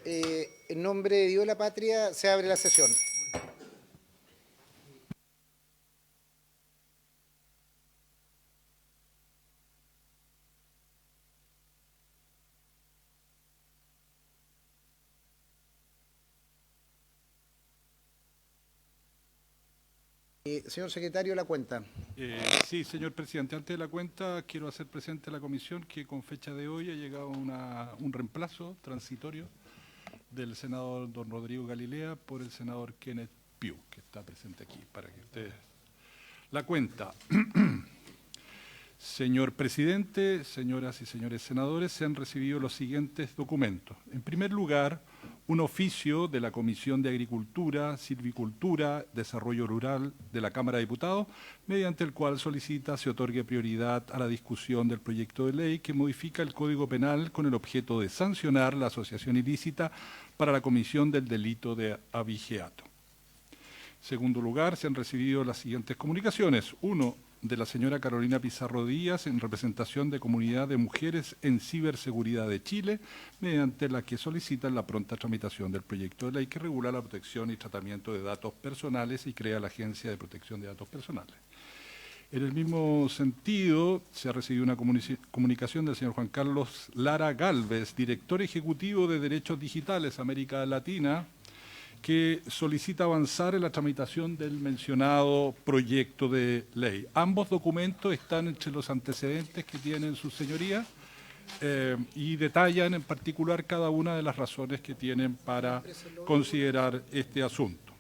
En nombre de Dios y la patria se abre la sesión. Señor secretario, la cuenta. Sí, señor presidente. Antes de la cuenta, quiero hacer presente a la comisión que con fecha de hoy ha llegado un reemplazo transitorio del senador don Rodrigo Galilea por el senador Kenneth Pugh, que está presente aquí, para que ustedes... La cuenta. Señor presidente, señoras y señores senadores, se han recibido los siguientes documentos. En primer lugar, un oficio de la Comisión de Agricultura, Silvicultura, Desarrollo Rural de la Cámara de Diputados, mediante el cual solicita se otorgue prioridad a la discusión del proyecto de ley que modifica el Código Penal con el objeto de sancionar la asociación ilícita para la comisión del delito de abigeato. En segundo lugar, se han recibido las siguientes comunicaciones. Uno, de la señora Carolina Pizarro Díaz, en representación de Comunidad de Mujeres en Ciberseguridad de Chile, mediante la que solicitan la pronta tramitación del proyecto de ley que regula la protección y tratamiento de datos personales y crea la Agencia de Protección de Datos Personales. En el mismo sentido, se ha recibido una comunicación del señor Juan Carlos Lara Gálvez, director ejecutivo de Derechos Digitales América Latina, que solicita avanzar en la tramitación del mencionado proyecto de ley. Ambos documentos están entre los antecedentes que tienen sus señorías y detallan en particular cada una de las razones que tienen para considerar este asunto.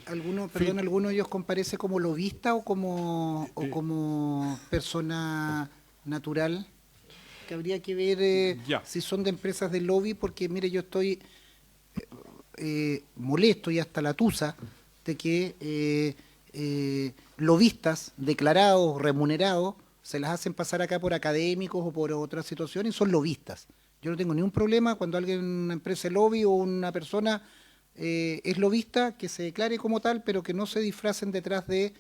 ¿Alguno de ellos comparece como lobista o como persona natural? Que habría que ver si son de empresas de lobby, porque mire, yo estoy... molesto y hasta la tusa de que lobistas declarados, remunerados, se las hacen pasar acá por académicos o por otras situaciones y son lobistas. Yo no tengo ningún problema cuando alguien en una empresa de lobby o una persona es lobista, que se declare como tal, pero que no se disfracen detrás de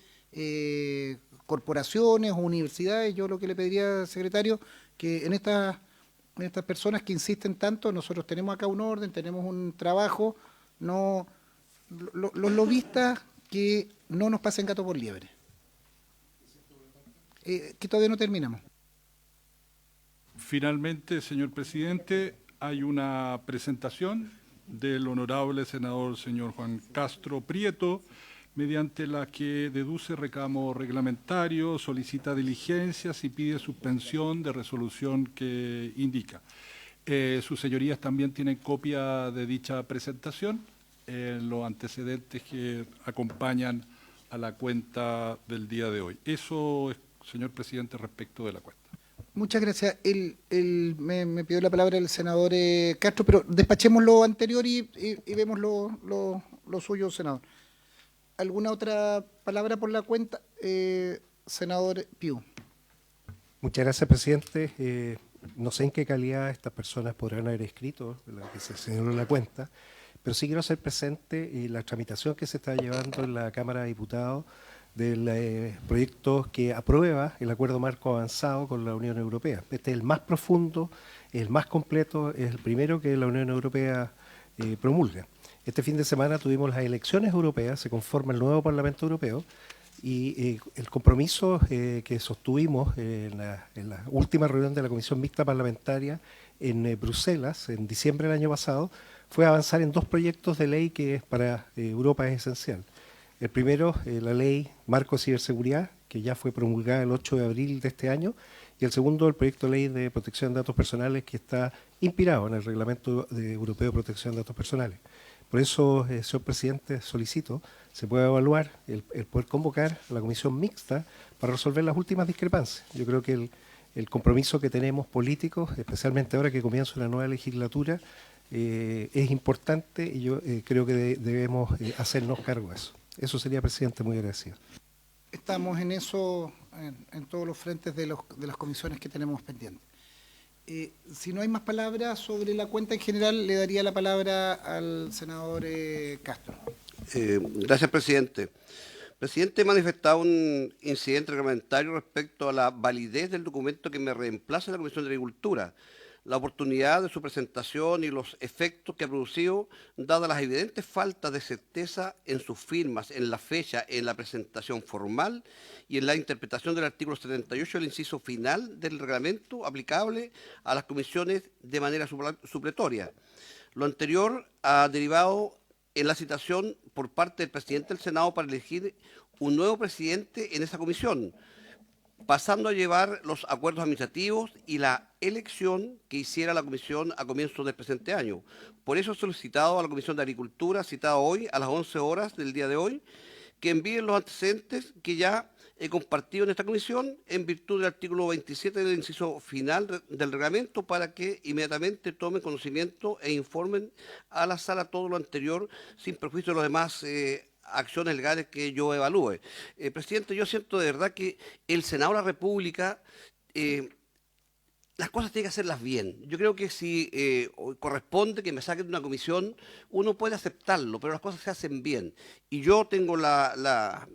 corporaciones o universidades. Yo lo que le pediría, secretario, que en estas personas que insisten tanto, nosotros tenemos acá un orden, tenemos un trabajo, no los lobistas que no nos pasen gato por liebre. Que todavía no terminamos. Finalmente, señor presidente, hay una presentación del honorable senador señor Juan Castro Prieto, mediante la que deduce reclamo reglamentario, solicita diligencias y pide suspensión de resolución que indica. Sus señorías también tienen copia de dicha presentación en los antecedentes que acompañan a la cuenta del día de hoy. Eso, señor presidente, respecto de la cuenta. Muchas gracias. Me pidió la palabra el senador Castro, pero despachemos lo anterior y vemos lo suyo, senador. ¿Alguna otra palabra por la cuenta? Senador Pugh. Muchas gracias, presidente. No sé en qué calidad estas personas podrán haber escrito la que se señaló en la cuenta, pero sí quiero hacer presente la tramitación que se está llevando en la Cámara de Diputados del proyecto que aprueba el acuerdo marco avanzado con la Unión Europea. Este es el más profundo, el más completo, es el primero que la Unión Europea promulga. Este fin de semana tuvimos las elecciones europeas, se conforma el nuevo Parlamento Europeo y el compromiso que sostuvimos en la última reunión de la Comisión Mixta Parlamentaria en Bruselas, en diciembre del año pasado, fue avanzar en dos proyectos de ley que para Europa es esencial. El primero, la ley Marco de Ciberseguridad, que ya fue promulgada el 8 de abril de este año, y el segundo, el proyecto de ley de protección de datos personales, que está inspirado en el Reglamento Europeo de Protección de Datos Personales. Por eso, señor presidente, solicito se pueda evaluar el poder convocar a la comisión mixta para resolver las últimas discrepancias. Yo creo que el compromiso que tenemos políticos, especialmente ahora que comienza una nueva legislatura, es importante y yo creo que debemos hacernos cargo de eso. Eso sería, presidente, muy agradecido. Estamos en eso, en todos los frentes de las comisiones que tenemos pendientes. Si no hay más palabras sobre la cuenta en general, le daría la palabra al senador Castro. Gracias, presidente. Presidente, he manifestado un incidente reglamentario respecto a la validez del documento que me reemplaza en la Comisión de Agricultura. la oportunidad de su presentación y los efectos que ha producido, dadas las evidentes faltas de certeza en sus firmas, en la fecha, en la presentación formal y en la interpretación del artículo 78 del inciso final del reglamento aplicable a las comisiones de manera supletoria. Lo anterior ha derivado en la citación por parte del presidente del Senado para elegir un nuevo presidente en esa comisión, pasando a llevar los acuerdos administrativos y la elección que hiciera la comisión a comienzos del presente año. Por eso he solicitado a la Comisión de Agricultura, citada hoy a las 11 horas del día de hoy, que envíen los antecedentes que ya he compartido en esta comisión en virtud del artículo 27 del inciso final del reglamento, para que inmediatamente tomen conocimiento e informen a la sala todo lo anterior, sin perjuicio de los demás acciones legales que yo evalúe. Presidente, yo siento de verdad que el Senado de la República, las cosas tienen que hacerlas bien. Yo creo que si corresponde que me saquen de una comisión, uno puede aceptarlo, pero las cosas se hacen bien. Y yo tengo la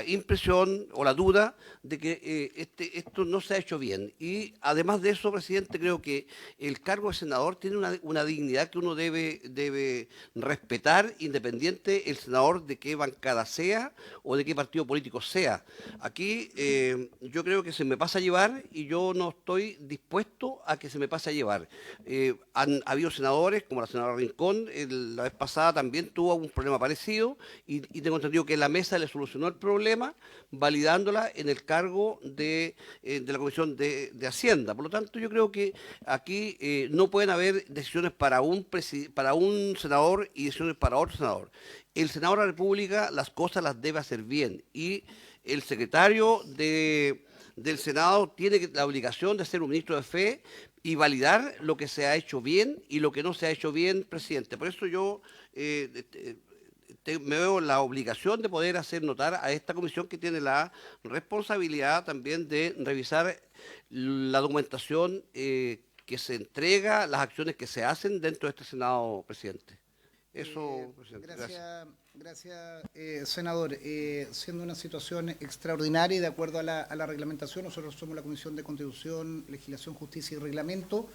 impresión o la duda de que esto no se ha hecho bien. Y además de eso, presidente, creo que el cargo de senador tiene una dignidad que uno debe respetar, independiente el senador de qué bancada sea o de qué partido político sea. Aquí yo creo que se me pasa a llevar y yo no estoy dispuesto a que se me pase a llevar. Han habido senadores, como la senadora Rincón, la vez pasada también tuvo un problema parecido y tengo entendido que la mesa le solucionó el problema validándola en el cargo de la Comisión de Hacienda. Por lo tanto, yo creo que aquí no pueden haber decisiones para un senador y decisiones para otro senador. El senador de la República las cosas las debe hacer bien y el secretario del Senado tiene la obligación de ser un ministro de fe y validar lo que se ha hecho bien y lo que no se ha hecho bien, presidente. Por eso yo me veo la obligación de poder hacer notar a esta comisión que tiene la responsabilidad también de revisar la documentación que se entrega, las acciones que se hacen dentro de este Senado, presidente. Eso, presidente. Gracias, senador. Siendo una situación extraordinaria y de acuerdo a la reglamentación, nosotros somos la Comisión de Constitución, Legislación, Justicia y Reglamento.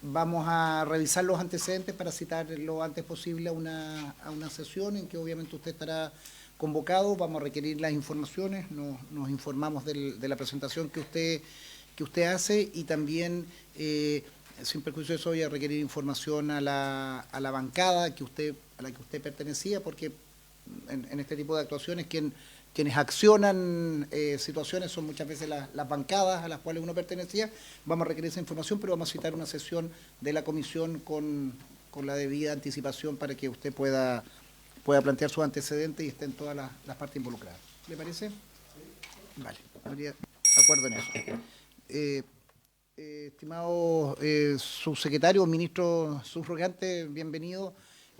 Vamos a revisar los antecedentes para citar lo antes posible a una sesión en que obviamente usted estará convocado. Vamos a requerir las informaciones, nos informamos de la presentación que usted hace y también, sin perjuicio de eso, voy a requerir información a la bancada a la que usted pertenecía, porque en este tipo de actuaciones quienes accionan situaciones son muchas veces las bancadas a las cuales uno pertenecía. Vamos a requerir esa información, pero vamos a citar una sesión de la comisión con la debida anticipación para que usted pueda plantear sus antecedentes y estén todas las partes involucradas. ¿Le parece? Vale, habría acuerdo en eso. Estimado subsecretario, ministro subrogante, bienvenido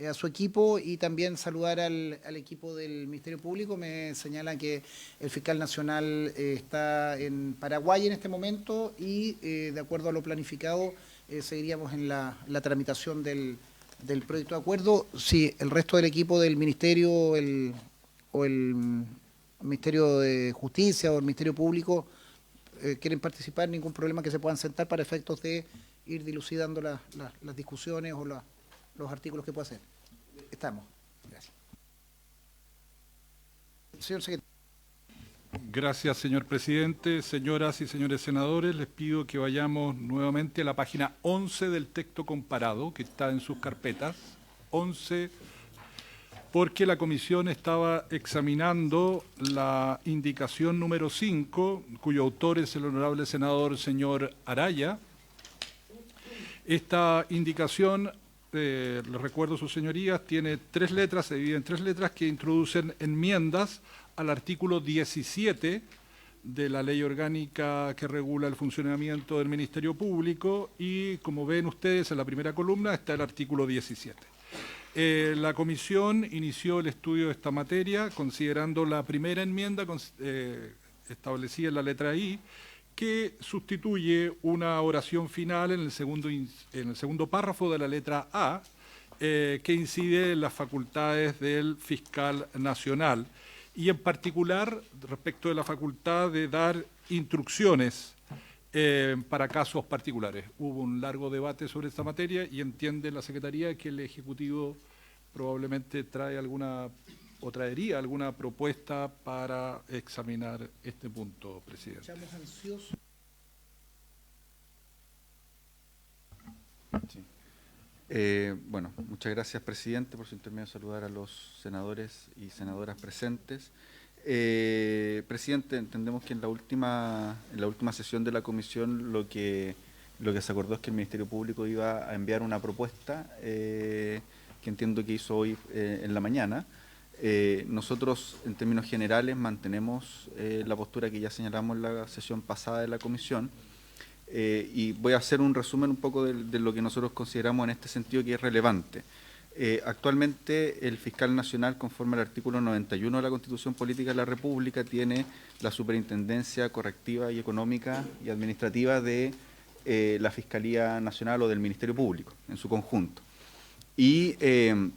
a su equipo y también saludar al equipo del Ministerio Público. Me señalan que el fiscal nacional está en Paraguay en este momento y de acuerdo a lo planificado seguiríamos en la tramitación del proyecto de acuerdo. Si el resto del equipo del Ministerio o el Ministerio de Justicia o el Ministerio Público quieren participar, ningún problema, que se puedan sentar para efectos de ir dilucidando las discusiones o los artículos que pueda hacer. Estamos. Gracias. Señor secretario. Gracias, señor presidente. Señoras y señores senadores, les pido que vayamos nuevamente a la página 11 del texto comparado, que está en sus carpetas. 11, porque la comisión estaba examinando la indicación número 5, cuyo autor es el honorable senador señor Araya. Esta indicación, les recuerdo, sus señorías, tiene 3 letras, se divide en 3 letras que introducen enmiendas al artículo 17 de la ley orgánica que regula el funcionamiento del Ministerio Público y, como ven ustedes, en la primera columna está el artículo 17. La comisión inició el estudio de esta materia considerando la primera enmienda establecida en la letra I, que sustituye una oración final en el segundo párrafo de la letra A, que incide en las facultades del fiscal nacional y en particular respecto de la facultad de dar instrucciones para casos particulares. Hubo un largo debate sobre esta materia y entiende la Secretaría que el Ejecutivo probablemente trae alguna o traería alguna propuesta para examinar este punto, presidente. Estamos ansiosos. Sí. Bueno, muchas gracias, presidente, por su intermedio saludar a los senadores y senadoras presentes. Presidente, entendemos que en la última sesión de la comisión lo que se acordó es que el Ministerio Público iba a enviar una propuesta que entiendo que hizo hoy en la mañana. Nosotros, en términos generales, mantenemos la postura que ya señalamos en la sesión pasada de la comisión. Y voy a hacer un resumen un poco de lo que nosotros consideramos en este sentido que es relevante. Actualmente el fiscal nacional, conforme al artículo 91 de la Constitución Política de la República, tiene la superintendencia correctiva y económica y administrativa de la Fiscalía Nacional o del Ministerio Público en su conjunto. Y en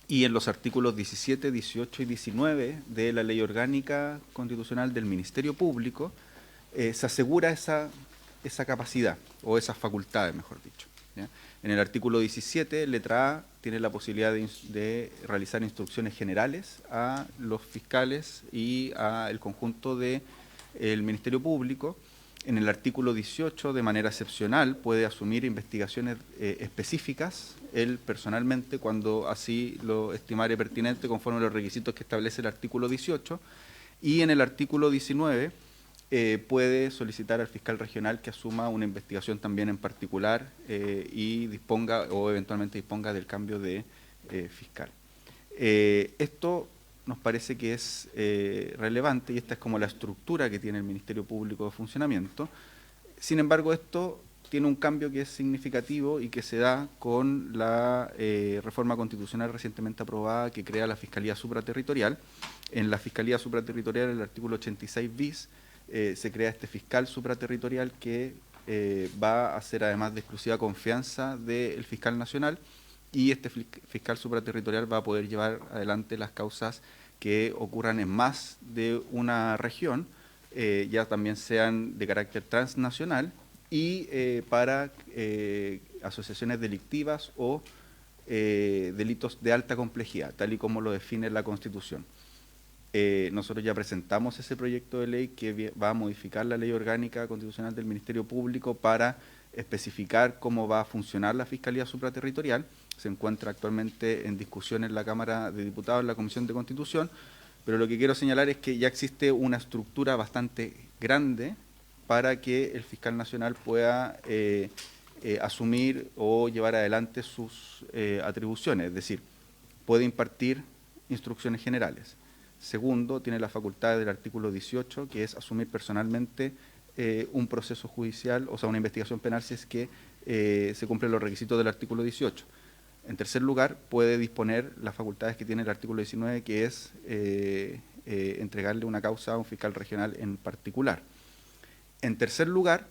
los artículos 17, 18 y 19 de la Ley Orgánica Constitucional del Ministerio Público se asegura esa capacidad o esas facultades, mejor dicho, ¿ya? En el artículo 17, letra A, tiene la posibilidad de realizar instrucciones generales a los fiscales y al conjunto del Ministerio Público. En el artículo 18, de manera excepcional, puede asumir investigaciones específicas, él personalmente, cuando así lo estimare pertinente, conforme a los requisitos que establece el artículo 18. Y en el artículo 19, puede solicitar al fiscal regional que asuma una investigación también en particular y disponga o eventualmente disponga del cambio de fiscal. Esto nos parece que es relevante y esta es como la estructura que tiene el Ministerio Público de funcionamiento. Sin embargo, esto tiene un cambio que es significativo y que se da con la reforma constitucional recientemente aprobada que crea la Fiscalía Supraterritorial. En la Fiscalía Supraterritorial, el artículo 86 bis, se crea este fiscal supraterritorial que va a ser además de exclusiva confianza del fiscal nacional y este fiscal supraterritorial va a poder llevar adelante las causas que ocurran en más de una región, ya también sean de carácter transnacional y para asociaciones delictivas o delitos de alta complejidad, tal y como lo define la Constitución. Nosotros ya presentamos ese proyecto de ley que va a modificar la Ley Orgánica Constitucional del Ministerio Público para especificar cómo va a funcionar la Fiscalía Supraterritorial. Se encuentra actualmente en discusión en la Cámara de Diputados, en la Comisión de Constitución, pero lo que quiero señalar es que ya existe una estructura bastante grande para que el fiscal nacional pueda asumir o llevar adelante sus atribuciones, es decir, puede impartir instrucciones generales. Segundo, tiene la facultad del artículo 18, que es asumir personalmente un proceso judicial, o sea, una investigación penal si es que se cumplen los requisitos del artículo 18. En tercer lugar, puede disponer las facultades que tiene el artículo 19, que es entregarle una causa a un fiscal regional en particular. En tercer lugar,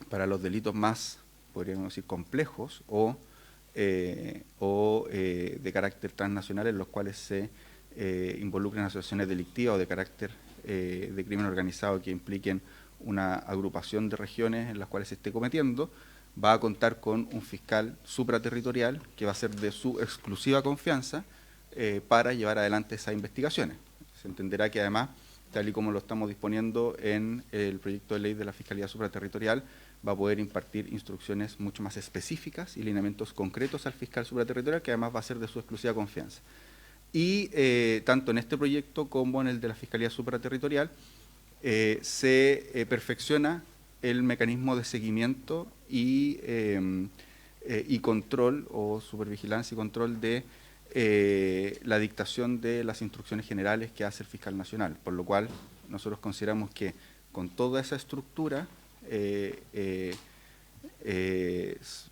para los delitos más, podríamos decir, complejos o de carácter transnacional, en los cuales se involucren asociaciones delictivas o de carácter de crimen organizado que impliquen una agrupación de regiones en las cuales se esté cometiendo, va a contar con un fiscal supraterritorial que va a ser de su exclusiva confianza para llevar adelante esas investigaciones. Se entenderá que además, tal y como lo estamos disponiendo en el proyecto de ley de la Fiscalía Supraterritorial, va a poder impartir instrucciones mucho más específicas y lineamientos concretos al fiscal supraterritorial, que además va a ser de su exclusiva confianza. Y tanto en este proyecto como en el de la Fiscalía Supraterritorial se perfecciona el mecanismo de seguimiento y control o supervigilancia y control de la dictación de las instrucciones generales que hace el fiscal nacional, por lo cual nosotros consideramos que con toda esa estructura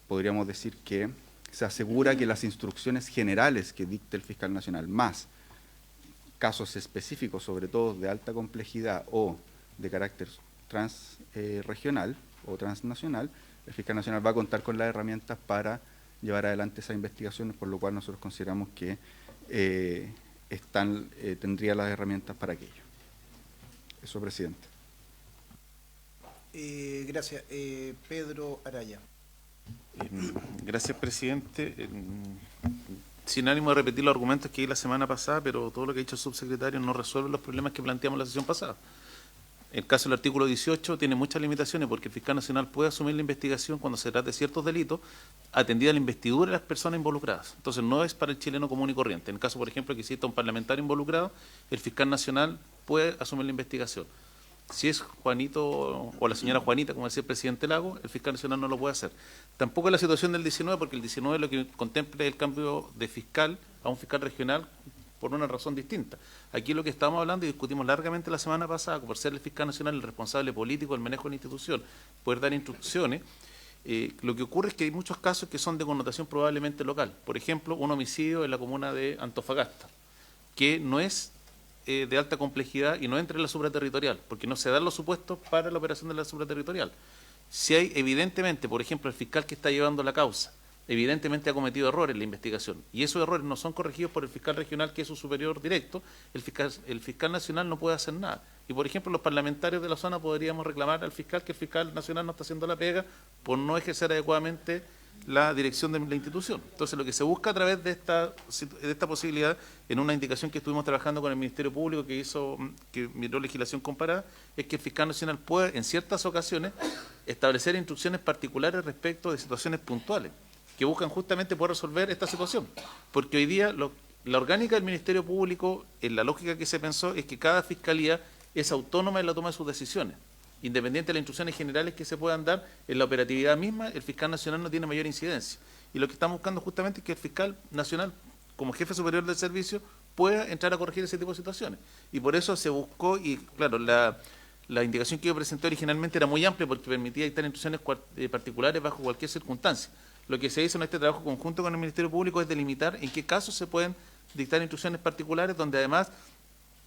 podríamos decir que se asegura que las instrucciones generales que dicte el fiscal nacional, más casos específicos, sobre todo de alta complejidad o de carácter transregional o transnacional, el fiscal nacional va a contar con las herramientas para llevar adelante esas investigaciones, por lo cual nosotros consideramos que tendría las herramientas para aquello. Eso, presidente. Gracias. Pedro Araya. Gracias, presidente. Sin ánimo de repetir los argumentos que di la semana pasada, pero todo lo que ha dicho el subsecretario no resuelve los problemas que planteamos en la sesión pasada. El caso del artículo 18 tiene muchas limitaciones porque el fiscal nacional puede asumir la investigación cuando se trata de ciertos delitos, atendida la investidura de las personas involucradas. Entonces no es para el chileno común y corriente. En el caso, por ejemplo, que exista un parlamentario involucrado, el fiscal nacional puede asumir la investigación. Si es Juanito o la señora Juanita, como decía el presidente Lago, el fiscal nacional no lo puede hacer. Tampoco es la situación del 19, porque el 19 lo que contempla es el cambio de fiscal a un fiscal regional por una razón distinta. Aquí lo que estamos hablando y discutimos largamente la semana pasada, por ser el fiscal nacional el responsable político del manejo de la institución, poder dar instrucciones, lo que ocurre es que hay muchos casos que son de connotación probablemente local. Por ejemplo, un homicidio en la comuna de Antofagasta, que no es de alta complejidad y no entra en la supraterritorial, porque no se dan los supuestos para la operación de la supraterritorial. Si hay evidentemente, por ejemplo, el fiscal que está llevando la causa, evidentemente ha cometido errores en la investigación, y esos errores no son corregidos por el fiscal regional, que es su superior directo, el fiscal nacional no puede hacer nada. Y, por ejemplo, los parlamentarios de la zona podríamos reclamar al fiscal que el fiscal nacional no está haciendo la pega por no ejercer adecuadamente la dirección de la institución. Entonces, lo que se busca a través de esta posibilidad, en una indicación que estuvimos trabajando con el Ministerio Público que miró legislación comparada, es que el fiscal nacional puede, en ciertas ocasiones, establecer instrucciones particulares respecto de situaciones puntuales, que buscan justamente poder resolver esta situación. Porque hoy día la orgánica del Ministerio Público, en la lógica que se pensó, es que cada fiscalía es autónoma en la toma de sus decisiones. Independiente de las instrucciones generales que se puedan dar, en la operatividad misma, el fiscal nacional no tiene mayor incidencia. Y lo que estamos buscando justamente es que el fiscal nacional, como jefe superior del servicio, pueda entrar a corregir ese tipo de situaciones. Y por eso se buscó, y claro, la indicación que yo presenté originalmente era muy amplia porque permitía dictar instrucciones particulares bajo cualquier circunstancia. Lo que se hizo en este trabajo conjunto con el Ministerio Público es delimitar en qué casos se pueden dictar instrucciones particulares, donde además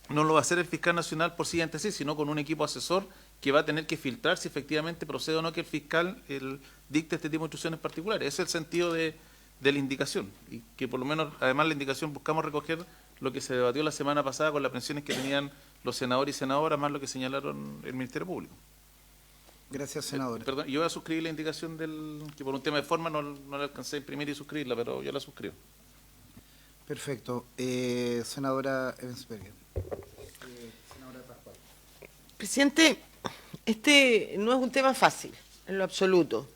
no lo va a hacer el fiscal nacional por sí ante sí, sino con un equipo asesor que va a tener que filtrar si efectivamente procede o no que el fiscal dicte este tipo de instrucciones particulares. Ese es el sentido de la indicación, y que por lo menos, además la indicación, buscamos recoger lo que se debatió la semana pasada con las pensiones que tenían los senadores y senadoras, más lo que señalaron el Ministerio Público. Gracias, senador. Perdón, yo voy a suscribir la indicación que por un tema de forma no la alcancé a imprimir y suscribirla, pero yo la suscribo. Perfecto. Senadora Ebensberger. Senadora Pascual. Presidente, este no es un tema fácil, en lo absoluto.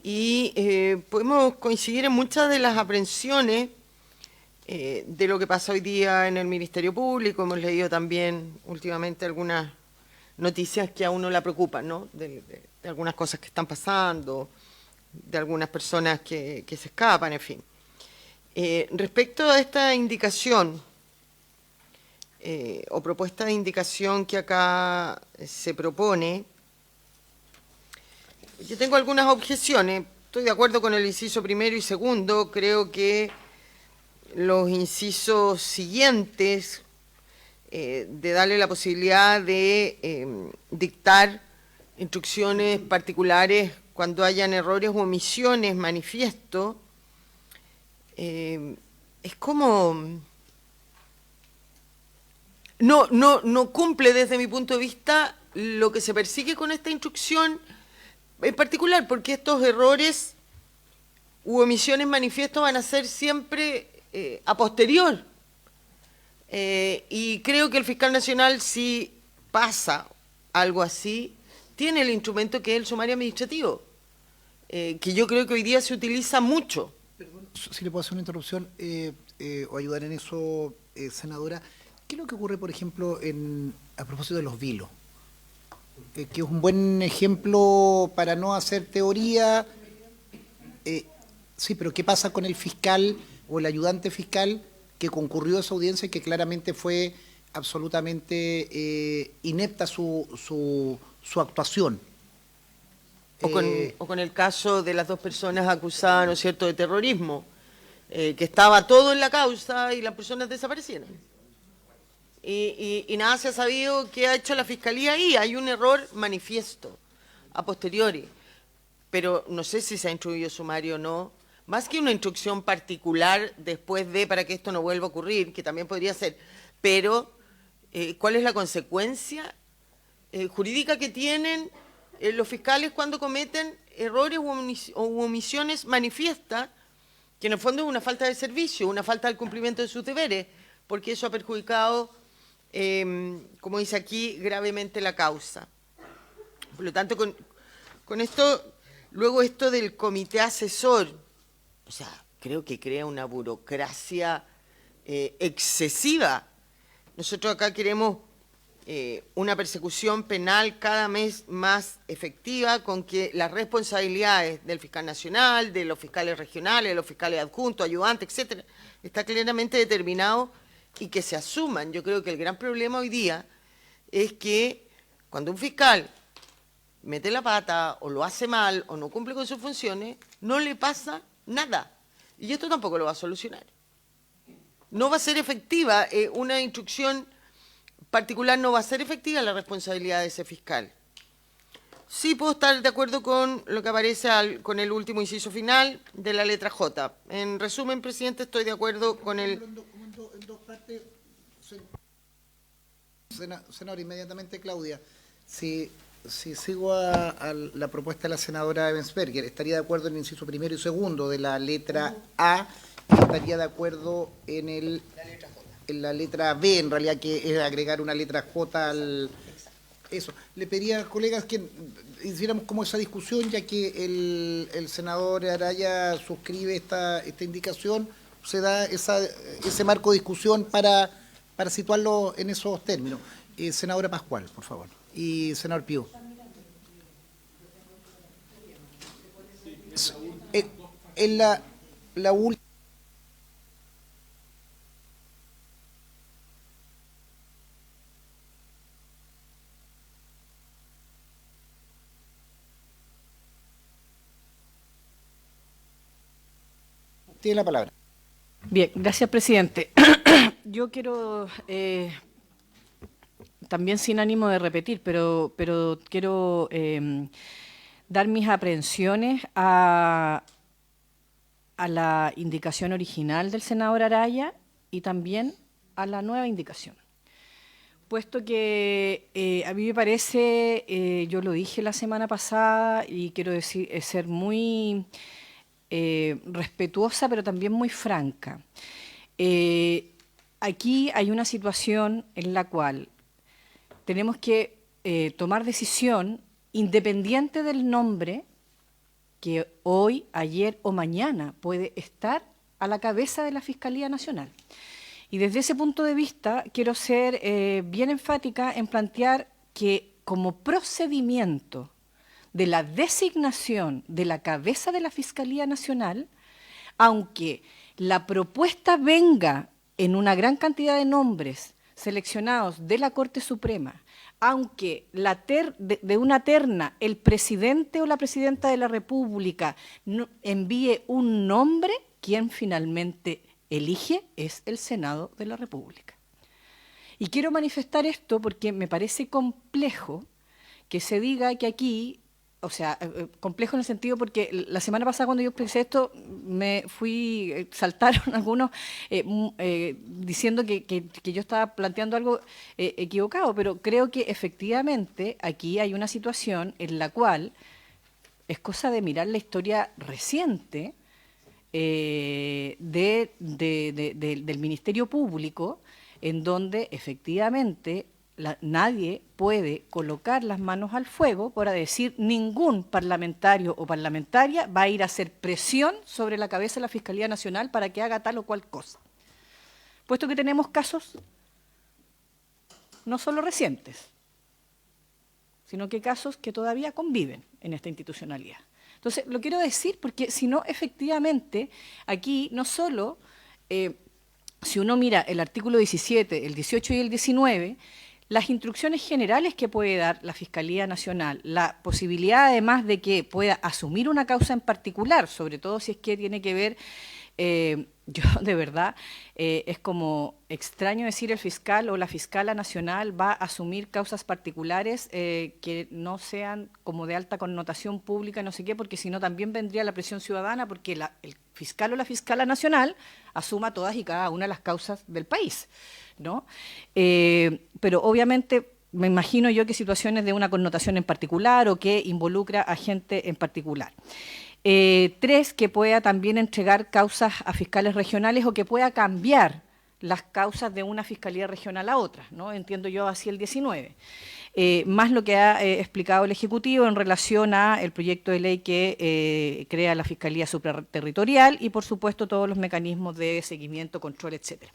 Y podemos coincidir en muchas de las aprensiones de lo que pasa hoy día en el Ministerio Público. Hemos leído también últimamente algunas noticias que a uno le preocupan, ¿no? De algunas cosas que están pasando, de algunas personas que se escapan, en fin. Respecto a esta indicación o propuesta de indicación que acá se propone, yo tengo algunas objeciones. Estoy de acuerdo con el inciso primero y segundo. Creo que los incisos siguientes, de darle la posibilidad de dictar instrucciones particulares cuando hayan errores o omisiones manifiesto, es como... No cumple desde mi punto de vista lo que se persigue con esta instrucción en particular, porque estos errores u omisiones manifiestos van a ser siempre a posterior. Y creo que el fiscal nacional, si pasa algo así, tiene el instrumento que es el sumario administrativo, que yo creo que hoy día se utiliza mucho. Perdón, si le puedo hacer una interrupción o ayudar en eso, senadora. ¿Qué es lo que ocurre, por ejemplo, a propósito de los vilos? Que es un buen ejemplo para no hacer teoría. Sí, pero ¿qué pasa con el fiscal o el ayudante fiscal que concurrió a esa audiencia y que claramente fue absolutamente inepta su actuación? O con el caso de las dos personas acusadas, ¿no es cierto?, de terrorismo, que estaba todo en la causa y las personas desaparecieron. Y nada se ha sabido qué ha hecho la Fiscalía ahí. Hay un error manifiesto, a posteriori. Pero no sé si se ha instruido sumario o no. Más que una instrucción particular después de para que esto no vuelva a ocurrir, que también podría ser. Pero, ¿cuál es la consecuencia jurídica que tienen los fiscales cuando cometen errores u omisiones manifiestan que en el fondo es una falta de servicio, una falta del cumplimiento de sus deberes, porque eso ha perjudicado, como dice aquí, gravemente la causa. Por lo tanto, con esto, luego esto del comité asesor, o sea, creo que crea una burocracia excesiva. Nosotros acá queremos una persecución penal cada vez más efectiva, con que las responsabilidades del fiscal nacional, de los fiscales regionales, de los fiscales adjuntos, ayudantes, etcétera, está claramente determinado y que se asuman. Yo creo que el gran problema hoy día es que cuando un fiscal mete la pata o lo hace mal o no cumple con sus funciones, no le pasa nada. Y esto tampoco lo va a solucionar. No va a ser efectiva una instrucción particular, no va a ser efectiva la responsabilidad de ese fiscal. Sí puedo estar de acuerdo con lo que aparece con el último inciso final de la letra J. En resumen, presidente, estoy de acuerdo con el... En dos partes, senador, inmediatamente Claudia, si sigo a la propuesta de la senadora Ebensberger, estaría de acuerdo en el inciso primero y segundo de la letra A, y estaría de acuerdo en la letra B, en realidad, que es agregar una letra J al... Eso. Le pedía, colegas, que hiciéramos como esa discusión, ya que el senador Araya suscribe esta indicación, se da ese marco de discusión para situarlo en esos términos. Senadora Pascual, por favor. Y senador Pío. En la última... Tiene la palabra. Bien, gracias, presidente. Yo quiero, también sin ánimo de repetir, pero quiero dar mis aprehensiones a la indicación original del senador Araya y también a la nueva indicación. Puesto que a mí me parece, yo lo dije la semana pasada y quiero decir, ser muy... respetuosa, pero también muy franca. Aquí hay una situación en la cual tenemos que tomar decisión independiente del nombre que hoy, ayer o mañana puede estar a la cabeza de la Fiscalía Nacional. Y desde ese punto de vista quiero ser bien enfática en plantear que como procedimiento de la designación de la cabeza de la Fiscalía Nacional, aunque la propuesta venga en una gran cantidad de nombres seleccionados de la Corte Suprema, aunque de una terna el presidente o la presidenta de la República envíe un nombre, quien finalmente elige es el Senado de la República. Y quiero manifestar esto porque me parece complejo que se diga que aquí... O sea, complejo en el sentido porque la semana pasada cuando yo pensé esto, saltaron algunos diciendo que yo estaba planteando algo equivocado, pero creo que efectivamente aquí hay una situación en la cual es cosa de mirar la historia reciente del Ministerio Público, en donde efectivamente... nadie puede colocar las manos al fuego para decir ningún parlamentario o parlamentaria va a ir a hacer presión sobre la cabeza de la Fiscalía Nacional para que haga tal o cual cosa. Puesto que tenemos casos no solo recientes, sino que casos que todavía conviven en esta institucionalidad. Entonces, lo quiero decir porque si no, efectivamente, aquí no solo, si uno mira el artículo 17, el 18 y el 19, las instrucciones generales que puede dar la Fiscalía Nacional, la posibilidad además de que pueda asumir una causa en particular, sobre todo si es que tiene que ver, yo de verdad, es como extraño decir el fiscal o la fiscala nacional va a asumir causas particulares que no sean como de alta connotación pública, no sé qué, porque si no también vendría la presión ciudadana, porque el fiscal o la fiscala nacional asuma todas y cada una de las causas del país, ¿no? Pero obviamente me imagino yo que situaciones de una connotación en particular o que involucra a gente en particular. 3, que pueda también entregar causas a fiscales regionales o que pueda cambiar las causas de una fiscalía regional a otra, ¿no? Entiendo yo así el 19. Más lo que ha explicado el Ejecutivo en relación a el proyecto de ley que crea la Fiscalía Supraterritorial y, por supuesto, todos los mecanismos de seguimiento, control, etcétera.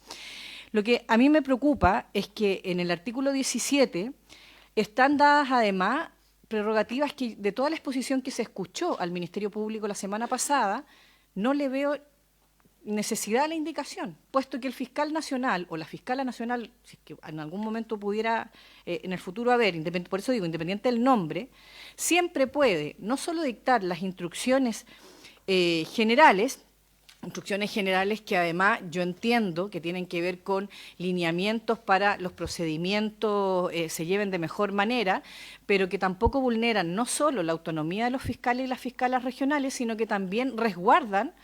Lo que a mí me preocupa es que en el artículo 17 están dadas, además, prerrogativas que de toda la exposición que se escuchó al Ministerio Público la semana pasada, no le veo necesidad de la indicación, puesto que el fiscal nacional o la fiscala nacional, si es que en algún momento pudiera en el futuro haber, por eso digo, independiente del nombre, siempre puede no solo dictar las instrucciones generales que además yo entiendo que tienen que ver con lineamientos para los procedimientos se lleven de mejor manera, pero que tampoco vulneran no solo la autonomía de los fiscales y las fiscalas regionales, sino que también resguardan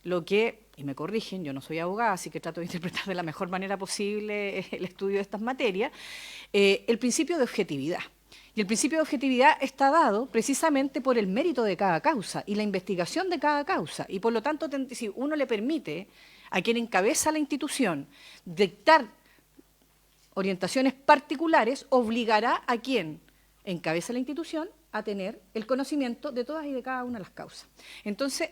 lo que, y me corrigen, yo no soy abogada, así que trato de interpretar de la mejor manera posible el estudio de estas materias, el principio de objetividad. Y el principio de objetividad está dado precisamente por el mérito de cada causa y la investigación de cada causa. Y por lo tanto, si uno le permite a quien encabeza la institución dictar orientaciones particulares, obligará a quien encabeza la institución a tener el conocimiento de todas y de cada una de las causas. Entonces,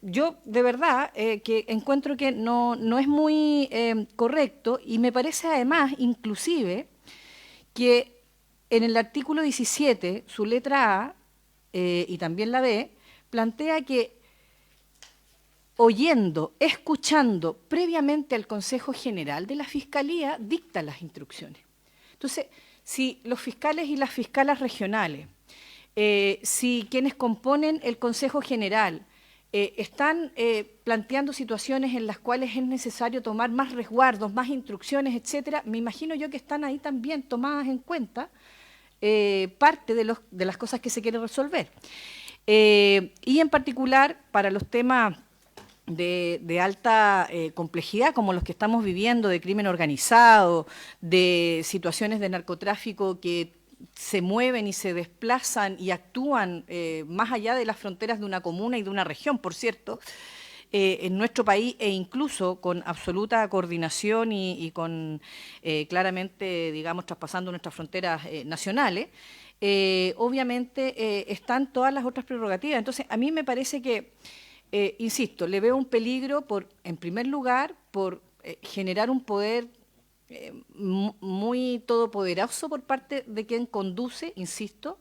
yo de verdad que encuentro que no es muy correcto y me parece además inclusive que en el artículo 17, su letra A y también la B, plantea que oyendo, escuchando previamente al Consejo General de la Fiscalía, dicta las instrucciones. Entonces, si los fiscales y las fiscalas regionales, si quienes componen el Consejo General están planteando situaciones en las cuales es necesario tomar más resguardos, más instrucciones, etcétera, me imagino yo que están ahí también tomadas en cuenta parte de las cosas que se quiere resolver. Y en particular para los temas de alta complejidad, como los que estamos viviendo, de crimen organizado, de situaciones de narcotráfico que se mueven y se desplazan y actúan más allá de las fronteras de una comuna y de una región, por cierto, en nuestro país e incluso con absoluta coordinación y con claramente, digamos, traspasando nuestras fronteras nacionales, obviamente están todas las otras prerrogativas. Entonces, a mí me parece que, insisto, le veo un peligro, en primer lugar, por generar un poder muy todopoderoso por parte de quien conduce, insisto,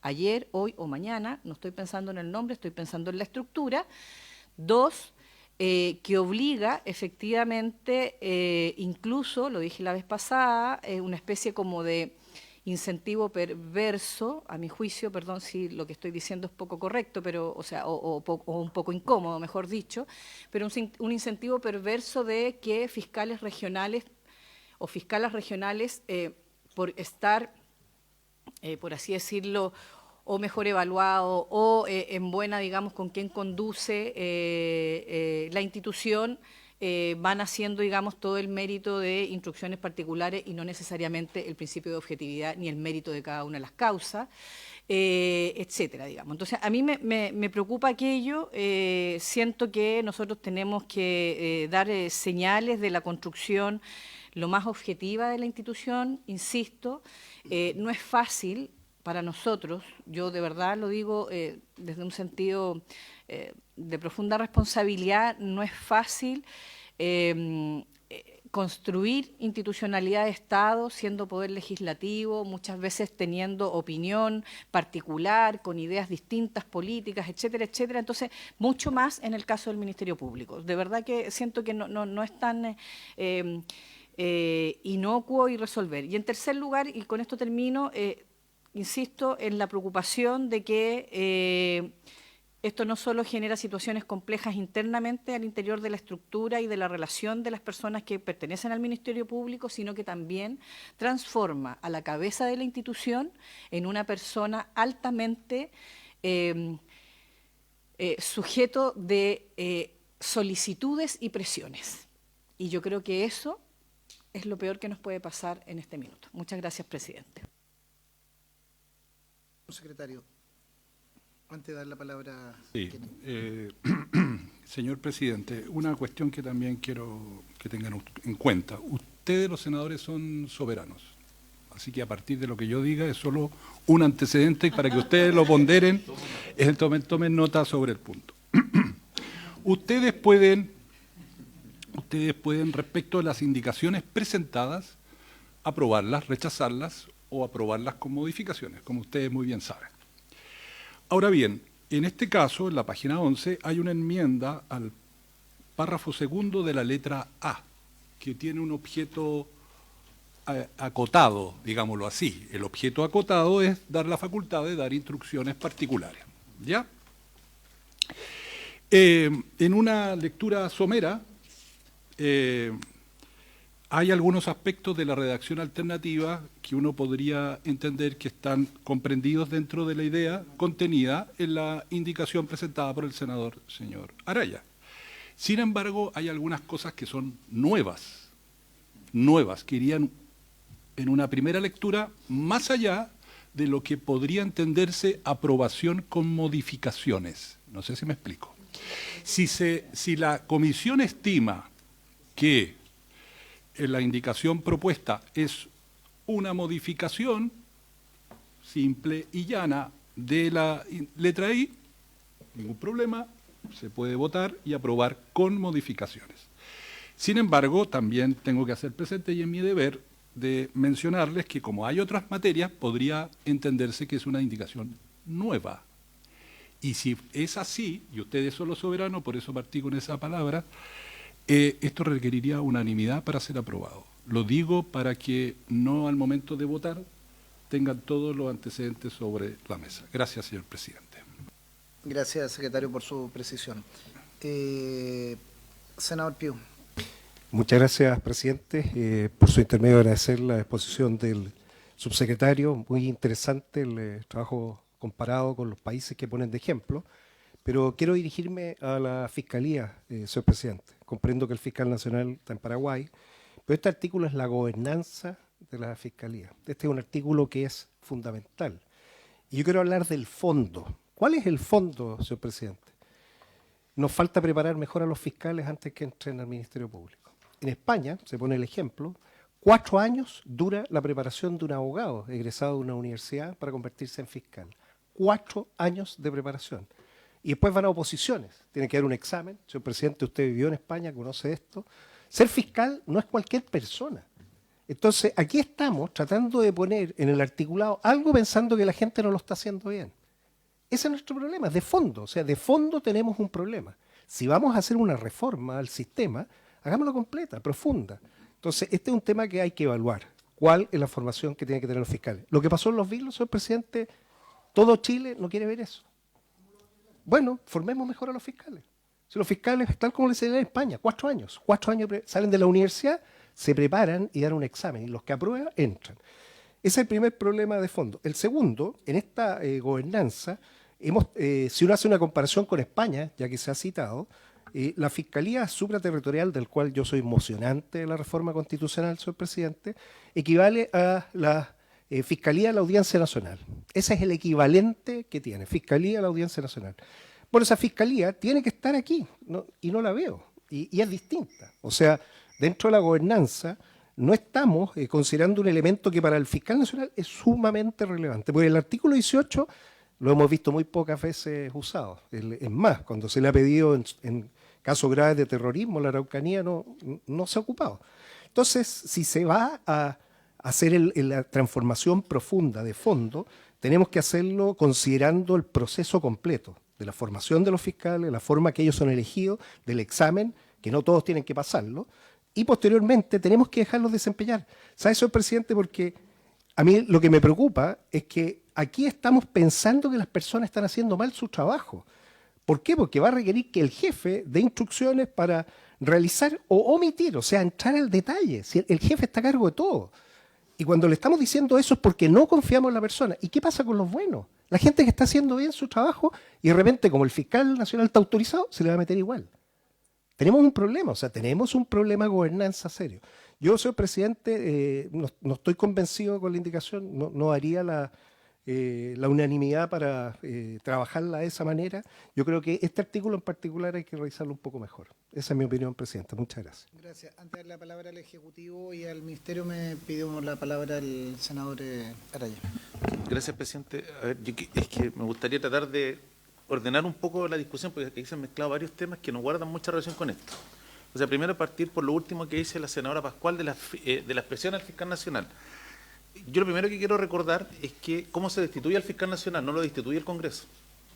ayer, hoy o mañana, no estoy pensando en el nombre, estoy pensando en la estructura. 2, que obliga efectivamente, incluso, lo dije la vez pasada, una especie como de incentivo perverso, a mi juicio, perdón si lo que estoy diciendo es poco correcto, pero, o sea, o un poco incómodo, mejor dicho, pero un incentivo perverso de que fiscales regionales o fiscalas regionales, por estar, por así decirlo, o mejor evaluado, o en buena, digamos, con quien conduce la institución, van haciendo, digamos, todo el mérito de instrucciones particulares y no necesariamente el principio de objetividad ni el mérito de cada una de las causas, etcétera, digamos. Entonces, a mí me preocupa aquello, siento que nosotros tenemos que dar señales de la construcción lo más objetiva de la institución, insisto, no es fácil para nosotros, yo de verdad lo digo desde un sentido de profunda responsabilidad, no es fácil construir institucionalidad de Estado siendo poder legislativo, muchas veces teniendo opinión particular, con ideas distintas, políticas, etcétera, etcétera. Entonces, mucho más en el caso del Ministerio Público. De verdad que siento que no es tan inocuo y resolver. Y en tercer lugar, y con esto termino, insisto en la preocupación de que esto no solo genera situaciones complejas internamente al interior de la estructura y de la relación de las personas que pertenecen al Ministerio Público, sino que también transforma a la cabeza de la institución en una persona altamente sujeto de solicitudes y presiones. Y yo creo que eso es lo peor que nos puede pasar en este minuto. Muchas gracias, presidente. Secretario, antes de dar la palabra... Sí, señor presidente, una cuestión que también quiero que tengan en cuenta. Ustedes, los senadores, son soberanos. Así que a partir de lo que yo diga es solo un antecedente para que ustedes lo ponderen, tomen nota sobre el punto. Ustedes pueden, respecto de las indicaciones presentadas, aprobarlas, rechazarlas o aprobarlas con modificaciones, como ustedes muy bien saben. Ahora bien, en este caso, en la página 11, hay una enmienda al párrafo segundo de la letra A, que tiene un objeto acotado, digámoslo así. El objeto acotado es dar la facultad de dar instrucciones particulares. ¿Ya? En una lectura somera, hay algunos aspectos de la redacción alternativa que uno podría entender que están comprendidos dentro de la idea contenida en la indicación presentada por el senador señor Araya. Sin embargo, hay algunas cosas que son nuevas, que irían en una primera lectura más allá de lo que podría entenderse aprobación con modificaciones. No sé si me explico. Si la comisión estima que la indicación propuesta es una modificación simple y llana de la letra I, ningún problema, se puede votar y aprobar con modificaciones. Sin embargo, también tengo que hacer presente, y es mi deber, de mencionarles que como hay otras materias, podría entenderse que es una indicación nueva. Y si es así, y ustedes son los soberanos, por eso partí con esa palabra, esto requeriría unanimidad para ser aprobado. Lo digo para que no al momento de votar tengan todos los antecedentes sobre la mesa. Gracias, señor presidente. Gracias, secretario, por su precisión. Senador Piu. Muchas gracias, presidente. Por su intermedio agradecer la exposición del subsecretario. Muy interesante el trabajo comparado con los países que ponen de ejemplo. Pero quiero dirigirme a la Fiscalía, señor presidente. Comprendo que el fiscal nacional está en Paraguay, pero este artículo es la gobernanza de la Fiscalía. Este es un artículo que es fundamental. Y yo quiero hablar del fondo. ¿Cuál es el fondo, señor presidente? Nos falta preparar mejor a los fiscales antes que entren al Ministerio Público. En España, se pone el ejemplo, 4 años dura la preparación de un abogado egresado de una universidad para convertirse en fiscal. 4 años de preparación. Y después van a oposiciones. Tiene que haber un examen. Señor presidente, usted vivió en España, conoce esto. Ser fiscal no es cualquier persona. Entonces, aquí estamos tratando de poner en el articulado algo pensando que la gente no lo está haciendo bien. Ese es nuestro problema, de fondo. O sea, de fondo tenemos un problema. Si vamos a hacer una reforma al sistema, hagámoslo completa, profunda. Entonces, este es un tema que hay que evaluar. ¿Cuál es la formación que tienen que tener los fiscales? Lo que pasó en Los Vilos, señor presidente, todo Chile no quiere ver eso. Bueno, formemos mejor a los fiscales. Si los fiscales, tal como les enseñan en España, 4 años. 4 años salen de la universidad, se preparan y dan un examen. Y los que aprueban, entran. Ese es el primer problema de fondo. El segundo, en esta gobernanza, si uno hace una comparación con España, ya que se ha citado, la Fiscalía Supraterritorial, del cual yo soy emocionante de la reforma constitucional, señor presidente, equivale a la Fiscalía de la Audiencia Nacional. Ese es el equivalente que tiene, Fiscalía de la Audiencia Nacional. Bueno, esa Fiscalía tiene que estar aquí, ¿no? Y no la veo, y es distinta. O sea, dentro de la gobernanza no estamos considerando un elemento que para el fiscal nacional es sumamente relevante, porque el artículo 18 lo hemos visto muy pocas veces usado. Es más, cuando se le ha pedido en casos graves de terrorismo, la Araucanía no se ha ocupado. Entonces, si se va a hacer la transformación profunda de fondo, tenemos que hacerlo considerando el proceso completo de la formación de los fiscales, la forma que ellos son elegidos, del examen, que no todos tienen que pasarlo, y posteriormente tenemos que dejarlos desempeñar. ¿Sabe, señor presidente? Porque a mí lo que me preocupa es que aquí estamos pensando que las personas están haciendo mal su trabajo. ¿Por qué? Porque va a requerir que el jefe dé instrucciones para realizar o omitir, o sea, entrar al detalle. Si el jefe está a cargo de todo. Y cuando le estamos diciendo eso es porque no confiamos en la persona. ¿Y qué pasa con los buenos? La gente que está haciendo bien su trabajo y de repente, como el fiscal nacional está autorizado, se le va a meter igual. Tenemos un problema, o sea, tenemos un problema de gobernanza serio. Yo, señor presidente, no estoy convencido con la indicación, no haría la unanimidad para trabajarla de esa manera. Yo creo que este artículo en particular hay que revisarlo un poco mejor. Esa es mi opinión, presidente. Muchas gracias. Gracias. Antes de dar la palabra al Ejecutivo y al Ministerio, me pidió la palabra el senador Araya. Gracias, presidente. A ver, es que me gustaría tratar de ordenar un poco la discusión, porque aquí se han mezclado varios temas que no guardan mucha relación con esto. O sea, primero partir por lo último que dice la senadora Pascual de la expresión al fiscal nacional. Yo lo primero que quiero recordar es que cómo se destituye al fiscal nacional, no lo destituye el Congreso.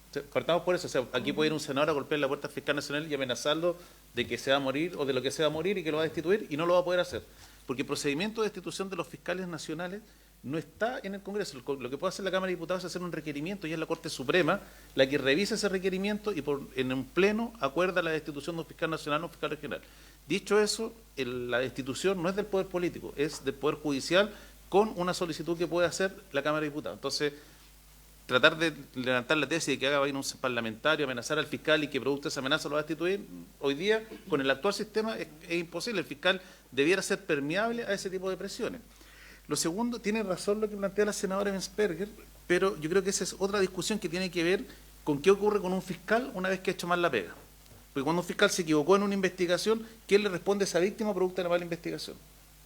O sea, partamos por eso. O sea, aquí puede ir un senador a golpear la puerta al fiscal nacional y amenazarlo de que se va a morir o de lo que se va a morir y que lo va a destituir, y no lo va a poder hacer. Porque el procedimiento de destitución de los fiscales nacionales no está en el Congreso. Lo que puede hacer la Cámara de Diputados es hacer un requerimiento y es la Corte Suprema la que revisa ese requerimiento y en un pleno acuerda la destitución de un fiscal nacional o un fiscal regional. Dicho eso, la destitución no es del Poder Político, es del Poder Judicial con una solicitud que puede hacer la Cámara de Diputados. Entonces, tratar de levantar la tesis de que haga venir un parlamentario, amenazar al fiscal y que producto de esa amenaza lo va a destituir, hoy día, con el actual sistema, es imposible. El fiscal debiera ser permeable a ese tipo de presiones. Lo segundo, tiene razón lo que plantea la senadora Enzberger, pero yo creo que esa es otra discusión que tiene que ver con qué ocurre con un fiscal una vez que ha hecho mal la pega. Porque cuando un fiscal se equivocó en una investigación, ¿quién le responde a esa víctima producto de la mala investigación?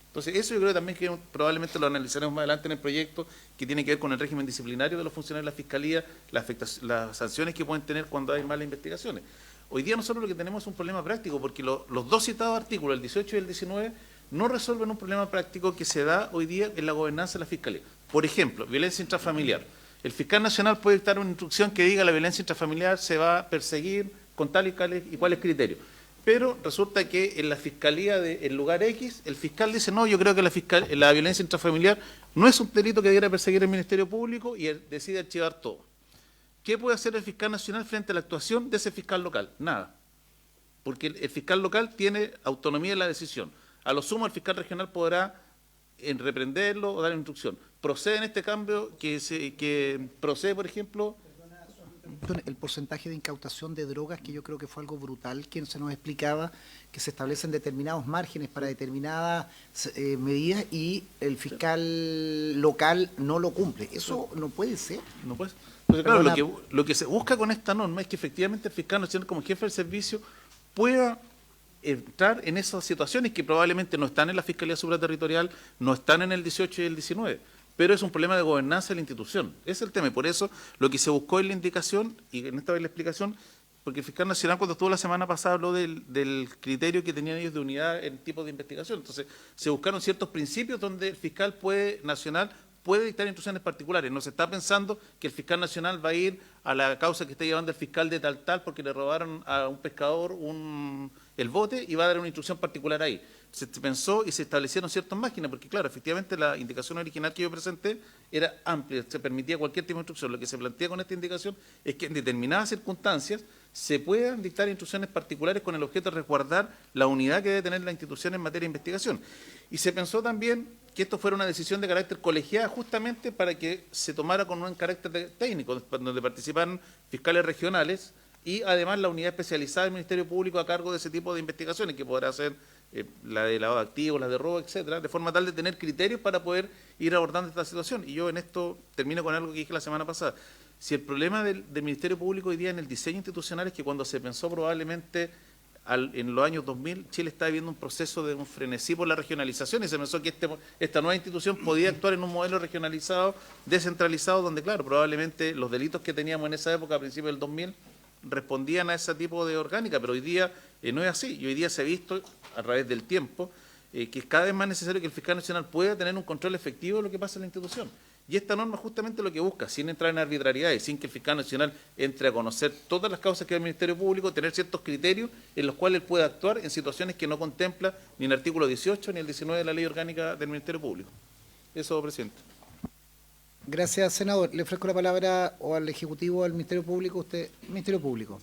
Entonces, eso yo creo también que probablemente lo analizaremos más adelante en el proyecto, que tiene que ver con el régimen disciplinario de los funcionarios de la Fiscalía, las sanciones que pueden tener cuando hay malas investigaciones. Hoy día nosotros lo que tenemos es un problema práctico, porque los dos citados artículos, el 18 y el 19, no resuelven un problema práctico que se da hoy día en la gobernanza de la Fiscalía. Por ejemplo, violencia intrafamiliar. El fiscal nacional puede dictar una instrucción que diga la violencia intrafamiliar se va a perseguir con tal y cuáles criterios. Pero resulta que en la Fiscalía del lugar X, el fiscal dice, no, yo creo que la violencia intrafamiliar no es un delito que debiera perseguir el Ministerio Público, y él decide archivar todo. ¿Qué puede hacer el fiscal nacional frente a la actuación de ese fiscal local? Nada. Porque el fiscal local tiene autonomía en la decisión. A lo sumo, el fiscal regional podrá reprenderlo o dar instrucción. Procede en este cambio que procede, por ejemplo... El porcentaje de incautación de drogas, que yo creo que fue algo brutal, quien se nos explicaba que se establecen determinados márgenes para determinadas medidas y el fiscal local no lo cumple. Eso no puede ser. No puede ser. Entonces, claro, lo que se busca con esta norma es que efectivamente el fiscal nacional, como jefe del servicio, pueda entrar en esas situaciones que probablemente no están en la Fiscalía Supraterritorial, no están en el 18 y el 19. Pero es un problema de gobernanza de la institución. Ese es el tema, y por eso lo que se buscó en la indicación, y en esta vez la explicación, porque el fiscal nacional cuando estuvo la semana pasada habló del criterio que tenían ellos de unidad en tipos de investigación. Entonces, se buscaron ciertos principios donde el fiscal nacional puede dictar instrucciones particulares. No se está pensando que el fiscal nacional va a ir a la causa que está llevando el fiscal de tal porque le robaron a un pescador el bote y va a dar una instrucción particular ahí. Se pensó y se establecieron ciertas máquinas, porque claro, efectivamente la indicación original que yo presenté era amplia, se permitía cualquier tipo de instrucción. Lo que se plantea con esta indicación es que en determinadas circunstancias se puedan dictar instrucciones particulares con el objeto de resguardar la unidad que debe tener la institución en materia de investigación. Y se pensó también que esto fuera una decisión de carácter colegiada justamente para que se tomara con un carácter técnico, donde participaran fiscales regionales y además la unidad especializada del Ministerio Público a cargo de ese tipo de investigaciones, que podrá ser la de lavado de activos, la de robo, etcétera, de forma tal de tener criterios para poder ir abordando esta situación. Y yo en esto termino con algo que dije la semana pasada. Si el problema del Ministerio Público hoy día en el diseño institucional es que cuando se pensó probablemente en los años 2000, Chile estaba viviendo un proceso de un frenesí por la regionalización y se pensó que esta nueva institución podía actuar en un modelo regionalizado, descentralizado, donde claro, probablemente los delitos que teníamos en esa época, a principios del 2000, respondían a ese tipo de orgánica, pero hoy día no es así, y hoy día se ha visto a través del tiempo que es cada vez más necesario que el fiscal nacional pueda tener un control efectivo de lo que pasa en la institución. Y esta norma justamente lo que busca, sin entrar en arbitrariedades, sin que el fiscal nacional entre a conocer todas las causas que hay el Ministerio Público, tener ciertos criterios en los cuales él pueda actuar en situaciones que no contempla ni el artículo 18 ni el 19 de la Ley Orgánica del Ministerio Público. Eso, presidente. Gracias, senador. Le ofrezco la palabra o al Ejecutivo o al Ministerio Público. Usted, Ministerio Público.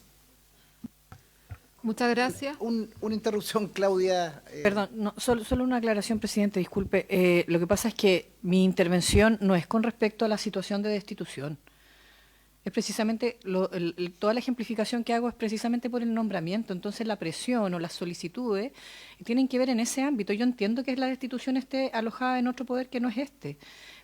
Muchas gracias. Una interrupción, Claudia. Perdón, no, solo una aclaración, presidente, disculpe. Lo que pasa es que mi intervención no es con respecto a la situación de destitución. Es precisamente, toda la ejemplificación que hago es precisamente por el nombramiento. Entonces la presión o las solicitudes tienen que ver en ese ámbito. Yo entiendo que la destitución esté alojada en otro poder que no es este.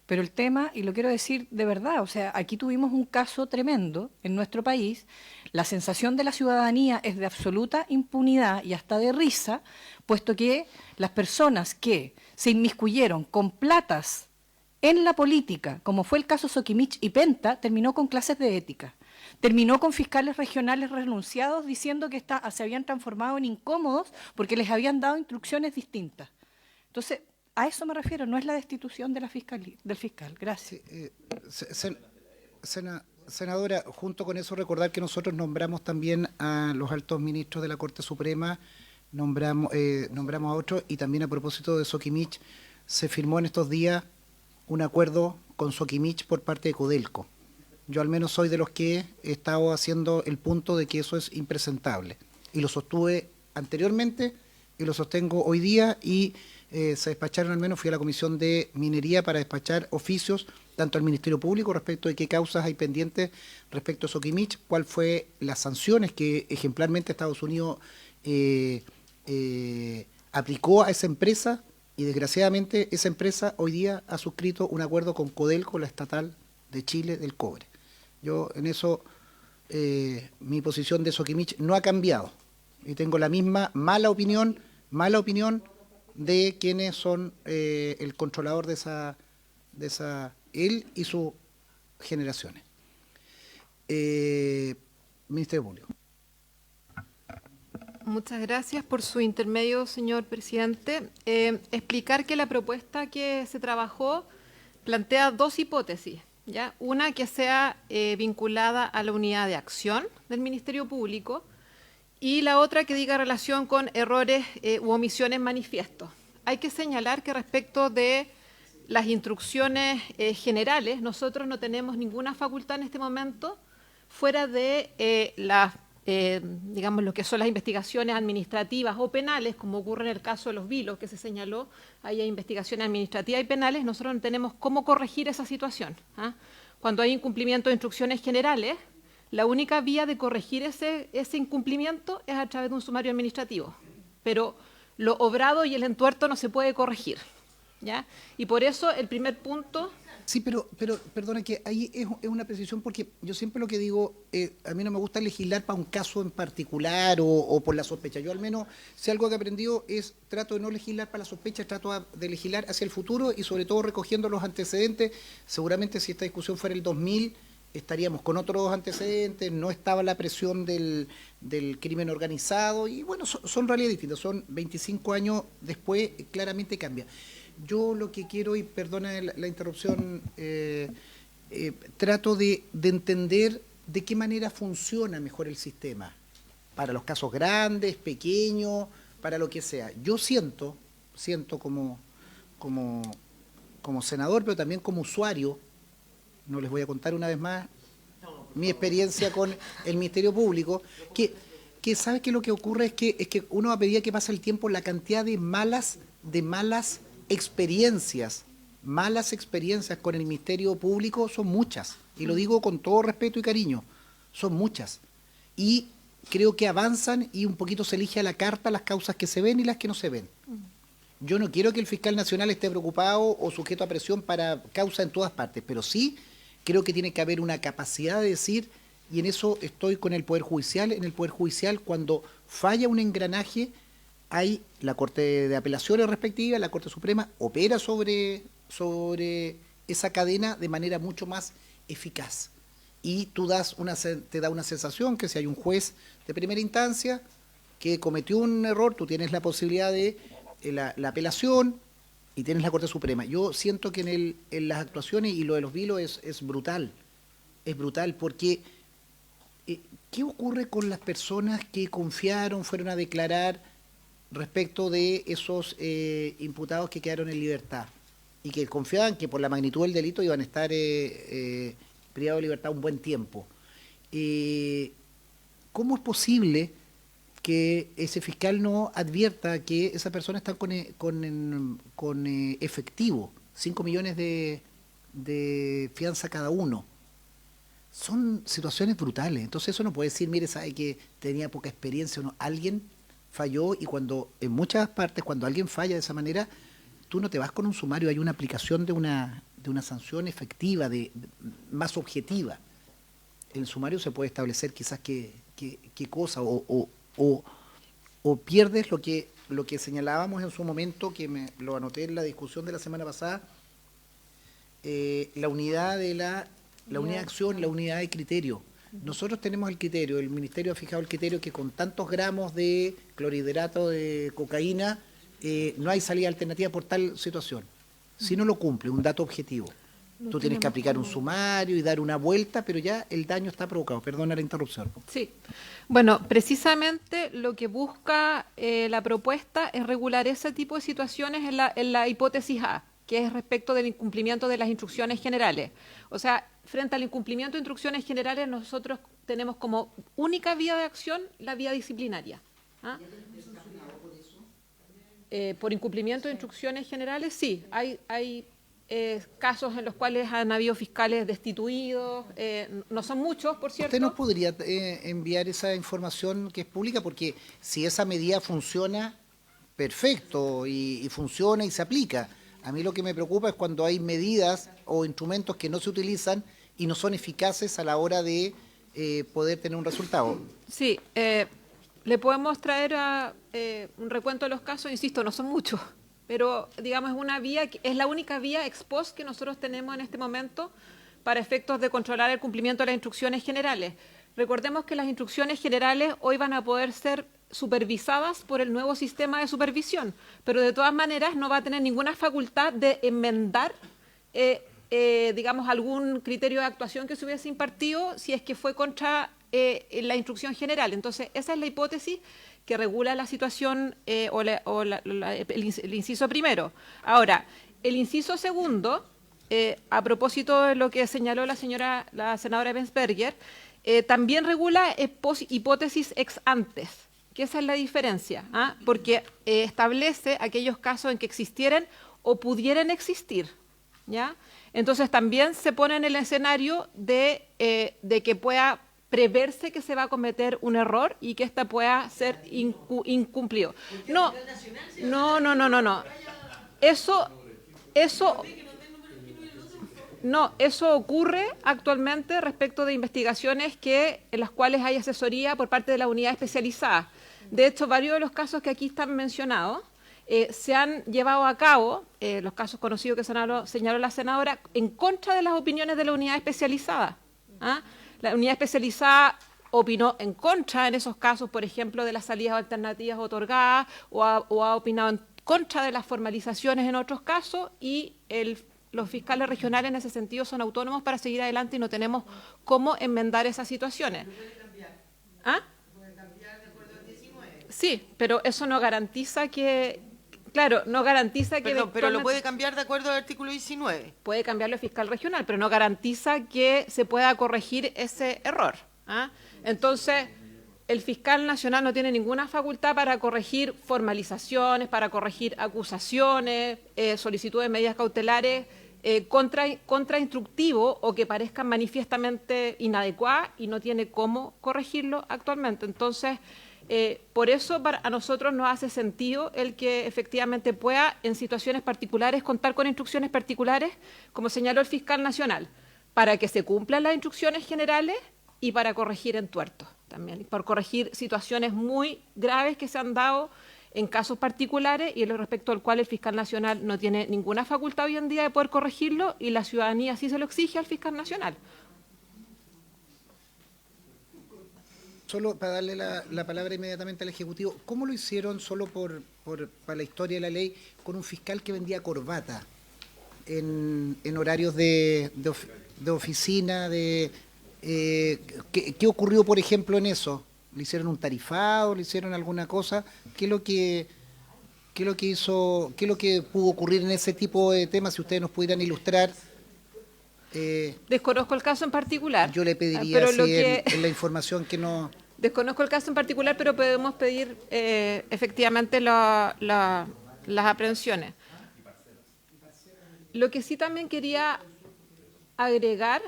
Pero el tema, y lo quiero decir de verdad, o sea, aquí tuvimos un caso tremendo en nuestro país. La sensación de la ciudadanía es de absoluta impunidad y hasta de risa, puesto que las personas que se inmiscuyeron con platas en la política, como fue el caso Soquimich y Penta, terminó con clases de ética. Terminó con fiscales regionales renunciados diciendo que se habían transformado en incómodos porque les habían dado instrucciones distintas. Entonces, a eso me refiero, no es la destitución de del fiscal. Gracias. Sí, senadora, junto con eso recordar que nosotros nombramos también a los altos ministros de la Corte Suprema, nombramos a otros, y también a propósito de Soquimich, se firmó en estos días un acuerdo con Soquimich por parte de Codelco. Yo al menos soy de los que he estado haciendo el punto de que eso es impresentable. Y lo sostuve anteriormente y lo sostengo hoy día, y se despacharon, al menos fui a la Comisión de Minería para despachar oficios tanto al Ministerio Público respecto de qué causas hay pendientes respecto a Soquimich, cuál fue las sanciones que ejemplarmente Estados Unidos aplicó a esa empresa, y desgraciadamente esa empresa hoy día ha suscrito un acuerdo con Codelco, la estatal de Chile del cobre. Yo en eso, mi posición de Soquimich no ha cambiado, y tengo la misma mala opinión de quienes son el controlador de esa él y sus generaciones. Ministerio Público. Muchas gracias por su intermedio, señor presidente. Explicar que la propuesta que se trabajó plantea dos hipótesis, ¿ya? Una que sea vinculada a la unidad de acción del Ministerio Público, y la otra que diga relación con errores u omisiones manifiestos. Hay que señalar que respecto de las instrucciones generales, nosotros no tenemos ninguna facultad en este momento fuera de digamos, lo que son las investigaciones administrativas o penales, como ocurre en el caso de los vilos que se señaló. Ahí hay investigaciones administrativas y penales. Nosotros no tenemos cómo corregir esa situación, ¿ah? Cuando hay incumplimiento de instrucciones generales, la única vía de corregir ese incumplimiento es a través de un sumario administrativo, pero lo obrado y el entuerto no se puede corregir, ¿ya? Y por eso el primer punto... Sí, pero perdona, que ahí es una precisión, porque yo siempre lo que digo, a mí no me gusta legislar para un caso en particular o por la sospecha. Yo al menos, si algo que he aprendido es, trato de no legislar para la sospecha, trato de legislar hacia el futuro y sobre todo recogiendo los antecedentes. Seguramente si esta discusión fuera el 2000, estaríamos con otros antecedentes, no estaba la presión del crimen organizado, y bueno, son realidades distintas, son 25 años después, claramente cambia. Yo lo que quiero, y perdona la interrupción, trato de entender de qué manera funciona mejor el sistema, para los casos grandes, pequeños, para lo que sea. Yo siento como senador, pero también como usuario, no les voy a contar una vez más mi experiencia con el Ministerio Público, que sabe que lo que ocurre es que uno, a medida que pasa el tiempo, la cantidad de malas experiencias con el Ministerio Público son muchas, y lo digo con todo respeto y cariño, son muchas, y creo que avanzan y un poquito se elige a la carta las causas que se ven y las que no se ven. Yo no quiero que el fiscal nacional esté preocupado o sujeto a presión para causa en todas partes, pero sí creo que tiene que haber una capacidad de decir, y en eso estoy con el Poder Judicial. En el Poder Judicial, cuando falla un engranaje, hay la Corte de Apelaciones respectiva, la Corte Suprema opera sobre esa cadena de manera mucho más eficaz. Y te da una sensación que si hay un juez de primera instancia que cometió un error, tú tienes la posibilidad de la apelación y tienes la Corte Suprema. Yo siento que en las actuaciones, y lo de los vilos es brutal, porque ¿qué ocurre con las personas que confiaron, fueron a declarar respecto de esos imputados que quedaron en libertad y que confiaban que por la magnitud del delito iban a estar privados de libertad un buen tiempo? ¿Cómo es posible que ese fiscal no advierta que esas personas están con efectivo, 5 millones de fianza cada uno? son situaciones brutales. Entonces eso no puede decir, mire, sabe que tenía poca experiencia o no. Alguien falló y en muchas partes, cuando alguien falla de esa manera, tú no te vas con un sumario, hay una aplicación de una sanción efectiva, más objetiva. En el sumario se puede establecer quizás qué cosa o pierdes lo que señalábamos en su momento, que lo anoté en la discusión de la semana pasada, la unidad de acción, la unidad de criterio. Nosotros tenemos el criterio, el Ministerio ha fijado el criterio que con tantos gramos de clorhidrato de cocaína no hay salida alternativa por tal situación. Si no lo cumple, un dato objetivo. Tú tienes que aplicar un sumario y dar una vuelta, pero ya el daño está provocado. Perdona la interrupción. Sí. Bueno, precisamente lo que busca la propuesta es regular ese tipo de situaciones en la hipótesis A, que es respecto del incumplimiento de las instrucciones generales. O sea, frente al incumplimiento de instrucciones generales, nosotros tenemos como única vía de acción la vía disciplinaria. ¿Ah? Por incumplimiento de instrucciones generales, sí, hay casos en los cuales han habido fiscales destituidos, no son muchos, por cierto. ¿Usted nos podría enviar esa información que es pública? Porque si esa medida funciona, perfecto, y funciona y se aplica. A mí lo que me preocupa es cuando hay medidas o instrumentos que no se utilizan y no son eficaces a la hora de poder tener un resultado. Sí, le podemos traer un recuento de los casos, insisto, no son muchos, pero digamos es la única vía ex post que nosotros tenemos en este momento para efectos de controlar el cumplimiento de las instrucciones generales. Recordemos que las instrucciones generales hoy van a poder ser supervisadas por el nuevo sistema de supervisión, pero de todas maneras no va a tener ninguna facultad de enmendar, digamos, algún criterio de actuación que se hubiese impartido si es que fue contra la instrucción general. Entonces, esa es la hipótesis que regula la situación el inciso primero. Ahora, el inciso segundo, a propósito de lo que señaló la senadora Ebensberger, también regula hipótesis ex antes, que esa es la diferencia, porque establece aquellos casos en que existieran o pudieran existir, ¿ya? Entonces también se pone en el escenario de que pueda preverse que se va a cometer un error y que ésta pueda ser incumplido. No. Eso ocurre actualmente respecto de investigaciones en las cuales hay asesoría por parte de la unidad especializada. De hecho, varios de los casos que aquí están mencionados se han llevado a cabo, los casos conocidos que señaló la senadora, en contra de las opiniones de la unidad especializada. La unidad especializada opinó en contra en esos casos, por ejemplo, de las salidas alternativas otorgadas o ha opinado en contra de las formalizaciones en otros casos y los fiscales regionales en ese sentido son autónomos para seguir adelante y no tenemos cómo enmendar esas situaciones. Sí, pero eso no garantiza que... Claro, no garantiza que... Pero lo puede cambiar de acuerdo al artículo 19. Puede cambiarlo el fiscal regional, pero no garantiza que se pueda corregir ese error. Entonces, el fiscal nacional no tiene ninguna facultad para corregir formalizaciones, para corregir acusaciones, solicitudes de medidas cautelares contra instructivo o que parezcan manifiestamente inadecuadas y no tiene cómo corregirlo actualmente. Entonces, por eso a nosotros nos hace sentido el que efectivamente pueda en situaciones particulares contar con instrucciones particulares, como señaló el fiscal nacional, para que se cumplan las instrucciones generales y para corregir entuertos también, por corregir situaciones muy graves que se han dado en casos particulares y respecto al cual el fiscal nacional no tiene ninguna facultad hoy en día de poder corregirlo y la ciudadanía sí se lo exige al fiscal nacional. Solo para darle la palabra inmediatamente al Ejecutivo, ¿cómo lo hicieron solo para la historia de la ley con un fiscal que vendía corbata en horarios de oficina? ¿Qué ocurrió, por ejemplo, en eso? ¿Le hicieron un tarifado? ¿Le hicieron alguna cosa? ¿Qué es lo que pudo ocurrir en ese tipo de temas? Si ustedes nos pudieran ilustrar. Desconozco el caso en particular. Yo le pediría en la información que no... Desconozco el caso en particular, pero podemos pedir efectivamente las aprehensiones. Lo que sí también quería agregar,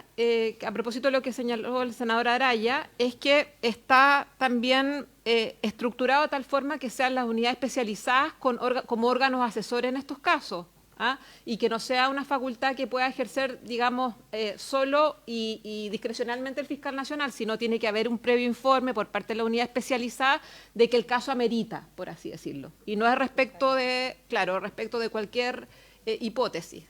a propósito de lo que señaló el senador Araya, es que está también estructurado de tal forma que sean las unidades especializadas como órganos asesores en estos casos. ¿Ah? Y que no sea una facultad que pueda ejercer, digamos, solo y discrecionalmente el fiscal nacional, sino tiene que haber un previo informe por parte de la unidad especializada de que el caso amerita, por así decirlo. Y no es respecto de, claro, respecto de cualquier hipótesis.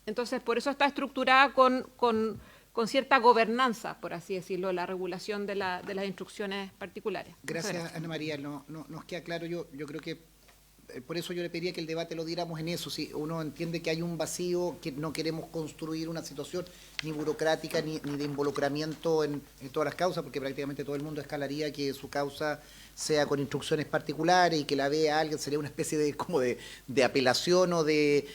Entonces, por eso está estructurada con cierta gobernanza, por así decirlo, la regulación de las instrucciones particulares. Gracias, Ana María. Nos queda claro, yo creo que por eso yo le pediría que el debate lo diéramos en eso. Si uno entiende que hay un vacío, que no queremos construir una situación ni burocrática ni de involucramiento en todas las causas, porque prácticamente todo el mundo escalaría que su causa sea con instrucciones particulares y que la vea alguien, sería una especie de como de apelación o de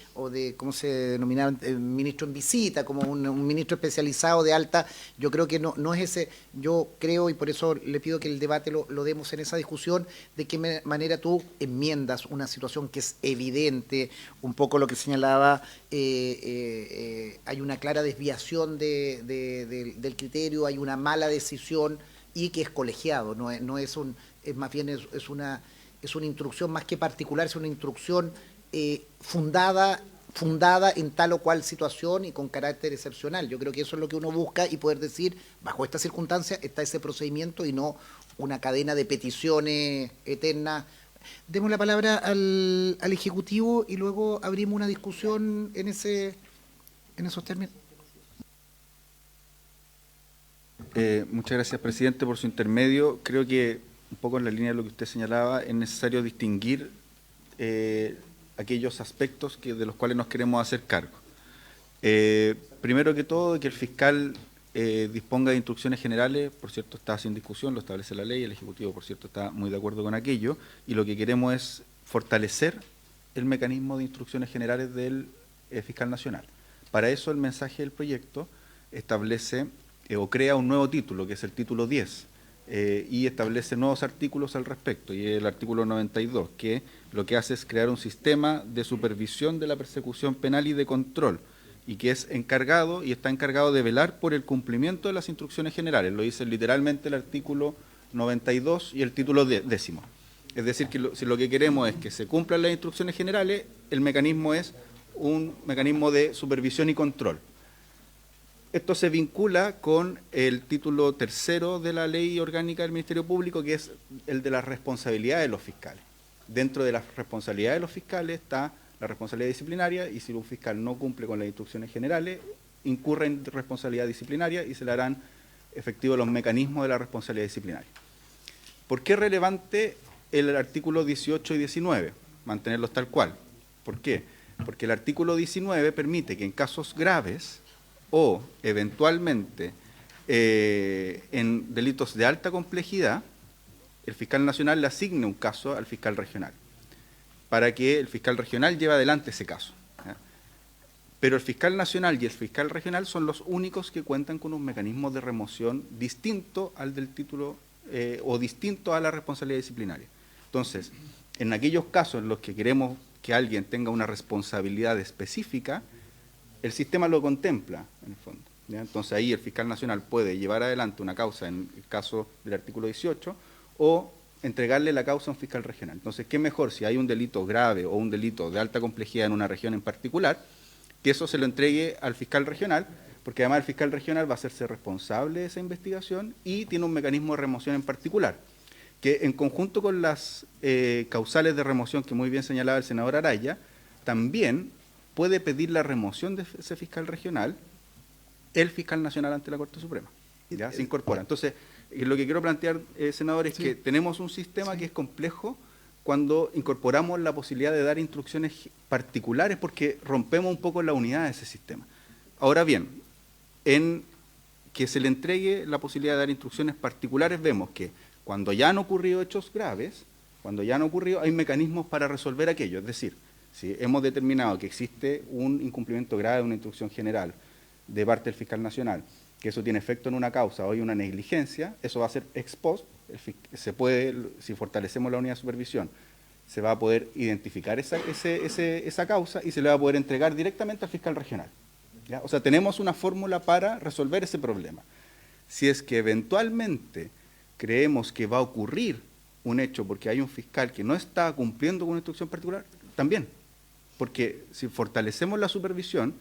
¿cómo se denominaba? Ministro en visita, como un ministro especializado de alta. Yo creo que no es ese. Yo creo, y por eso le pido que el debate lo demos en esa discusión, de qué manera tú enmiendas una situación que es evidente, un poco lo que señalaba, hay una clara desviación del criterio, hay una mala decisión y que es colegiado, no es un... más bien es una instrucción más que particular, es una instrucción fundada en tal o cual situación y con carácter excepcional. Yo creo que eso es lo que uno busca y poder decir, bajo estas circunstancias está ese procedimiento y no una cadena de peticiones eternas. Demos la palabra al Ejecutivo y luego abrimos una discusión en esos términos. Muchas gracias, presidente, por su intermedio. Creo que, un poco en la línea de lo que usted señalaba, es necesario distinguir aquellos aspectos de los cuales nos queremos hacer cargo. Primero que todo, que el fiscal disponga de instrucciones generales, por cierto, está sin discusión, lo establece la ley, el Ejecutivo, por cierto, está muy de acuerdo con aquello, y lo que queremos es fortalecer el mecanismo de instrucciones generales del fiscal nacional. Para eso, el mensaje del proyecto establece o crea un nuevo título, que es el título 10, y establece nuevos artículos al respecto, y el artículo 92, que lo que hace es crear un sistema de supervisión de la persecución penal y de control, y que es encargado y está encargado de velar por el cumplimiento de las instrucciones generales. Lo dice literalmente el artículo 92 y el título 10. Es decir, que si lo que queremos es que se cumplan las instrucciones generales, el mecanismo es un mecanismo de supervisión y control. Esto se vincula con el título 3 de la Ley Orgánica del Ministerio Público, que es el de las responsabilidades de los fiscales. Dentro de las responsabilidades de los fiscales está la responsabilidad disciplinaria, y si un fiscal no cumple con las instrucciones generales, incurre en responsabilidad disciplinaria y se le harán efectivos los mecanismos de la responsabilidad disciplinaria. ¿Por qué es relevante el artículo 18 y 19? Mantenerlos tal cual. ¿Por qué? Porque el artículo 19 permite que en casos graves o eventualmente en delitos de alta complejidad, el fiscal nacional le asigne un caso al fiscal regional, para que el fiscal regional lleve adelante ese caso. ¿Ya? Pero el fiscal nacional y el fiscal regional son los únicos que cuentan con un mecanismo de remoción distinto al del título o distinto a la responsabilidad disciplinaria. Entonces, en aquellos casos en los que queremos que alguien tenga una responsabilidad específica, el sistema lo contempla, en el fondo. ¿Ya? Entonces ahí el fiscal nacional puede llevar adelante una causa en el caso del artículo 18 o entregarle la causa a un fiscal regional. Entonces, ¿qué mejor si hay un delito grave o un delito de alta complejidad en una región en particular, que eso se lo entregue al fiscal regional, porque además el fiscal regional va a hacerse responsable de esa investigación y tiene un mecanismo de remoción en particular, que en conjunto con las causales de remoción que muy bien señalaba el senador Araya, también puede pedir la remoción de ese fiscal regional el fiscal nacional ante la Corte Suprema. ¿Ya? Se incorpora. Entonces, lo que quiero plantear, senador, es que tenemos un sistema que es complejo cuando incorporamos la posibilidad de dar instrucciones particulares, porque rompemos un poco la unidad de ese sistema. Ahora bien, en que se le entregue la posibilidad de dar instrucciones particulares, vemos que cuando ya han ocurrido hechos graves, hay mecanismos para resolver aquello. Es decir, si hemos determinado que existe un incumplimiento grave de una instrucción general de parte del fiscal nacional, que eso tiene efecto en una causa o hay una negligencia, eso va a ser ex post. Se puede, si fortalecemos la unidad de supervisión, se va a poder identificar esa causa y se le va a poder entregar directamente al fiscal regional. ¿ya? O sea, tenemos una fórmula para resolver ese problema. Si es que eventualmente creemos que va a ocurrir un hecho porque hay un fiscal que no está cumpliendo con una instrucción particular, también. Porque si fortalecemos la supervisión,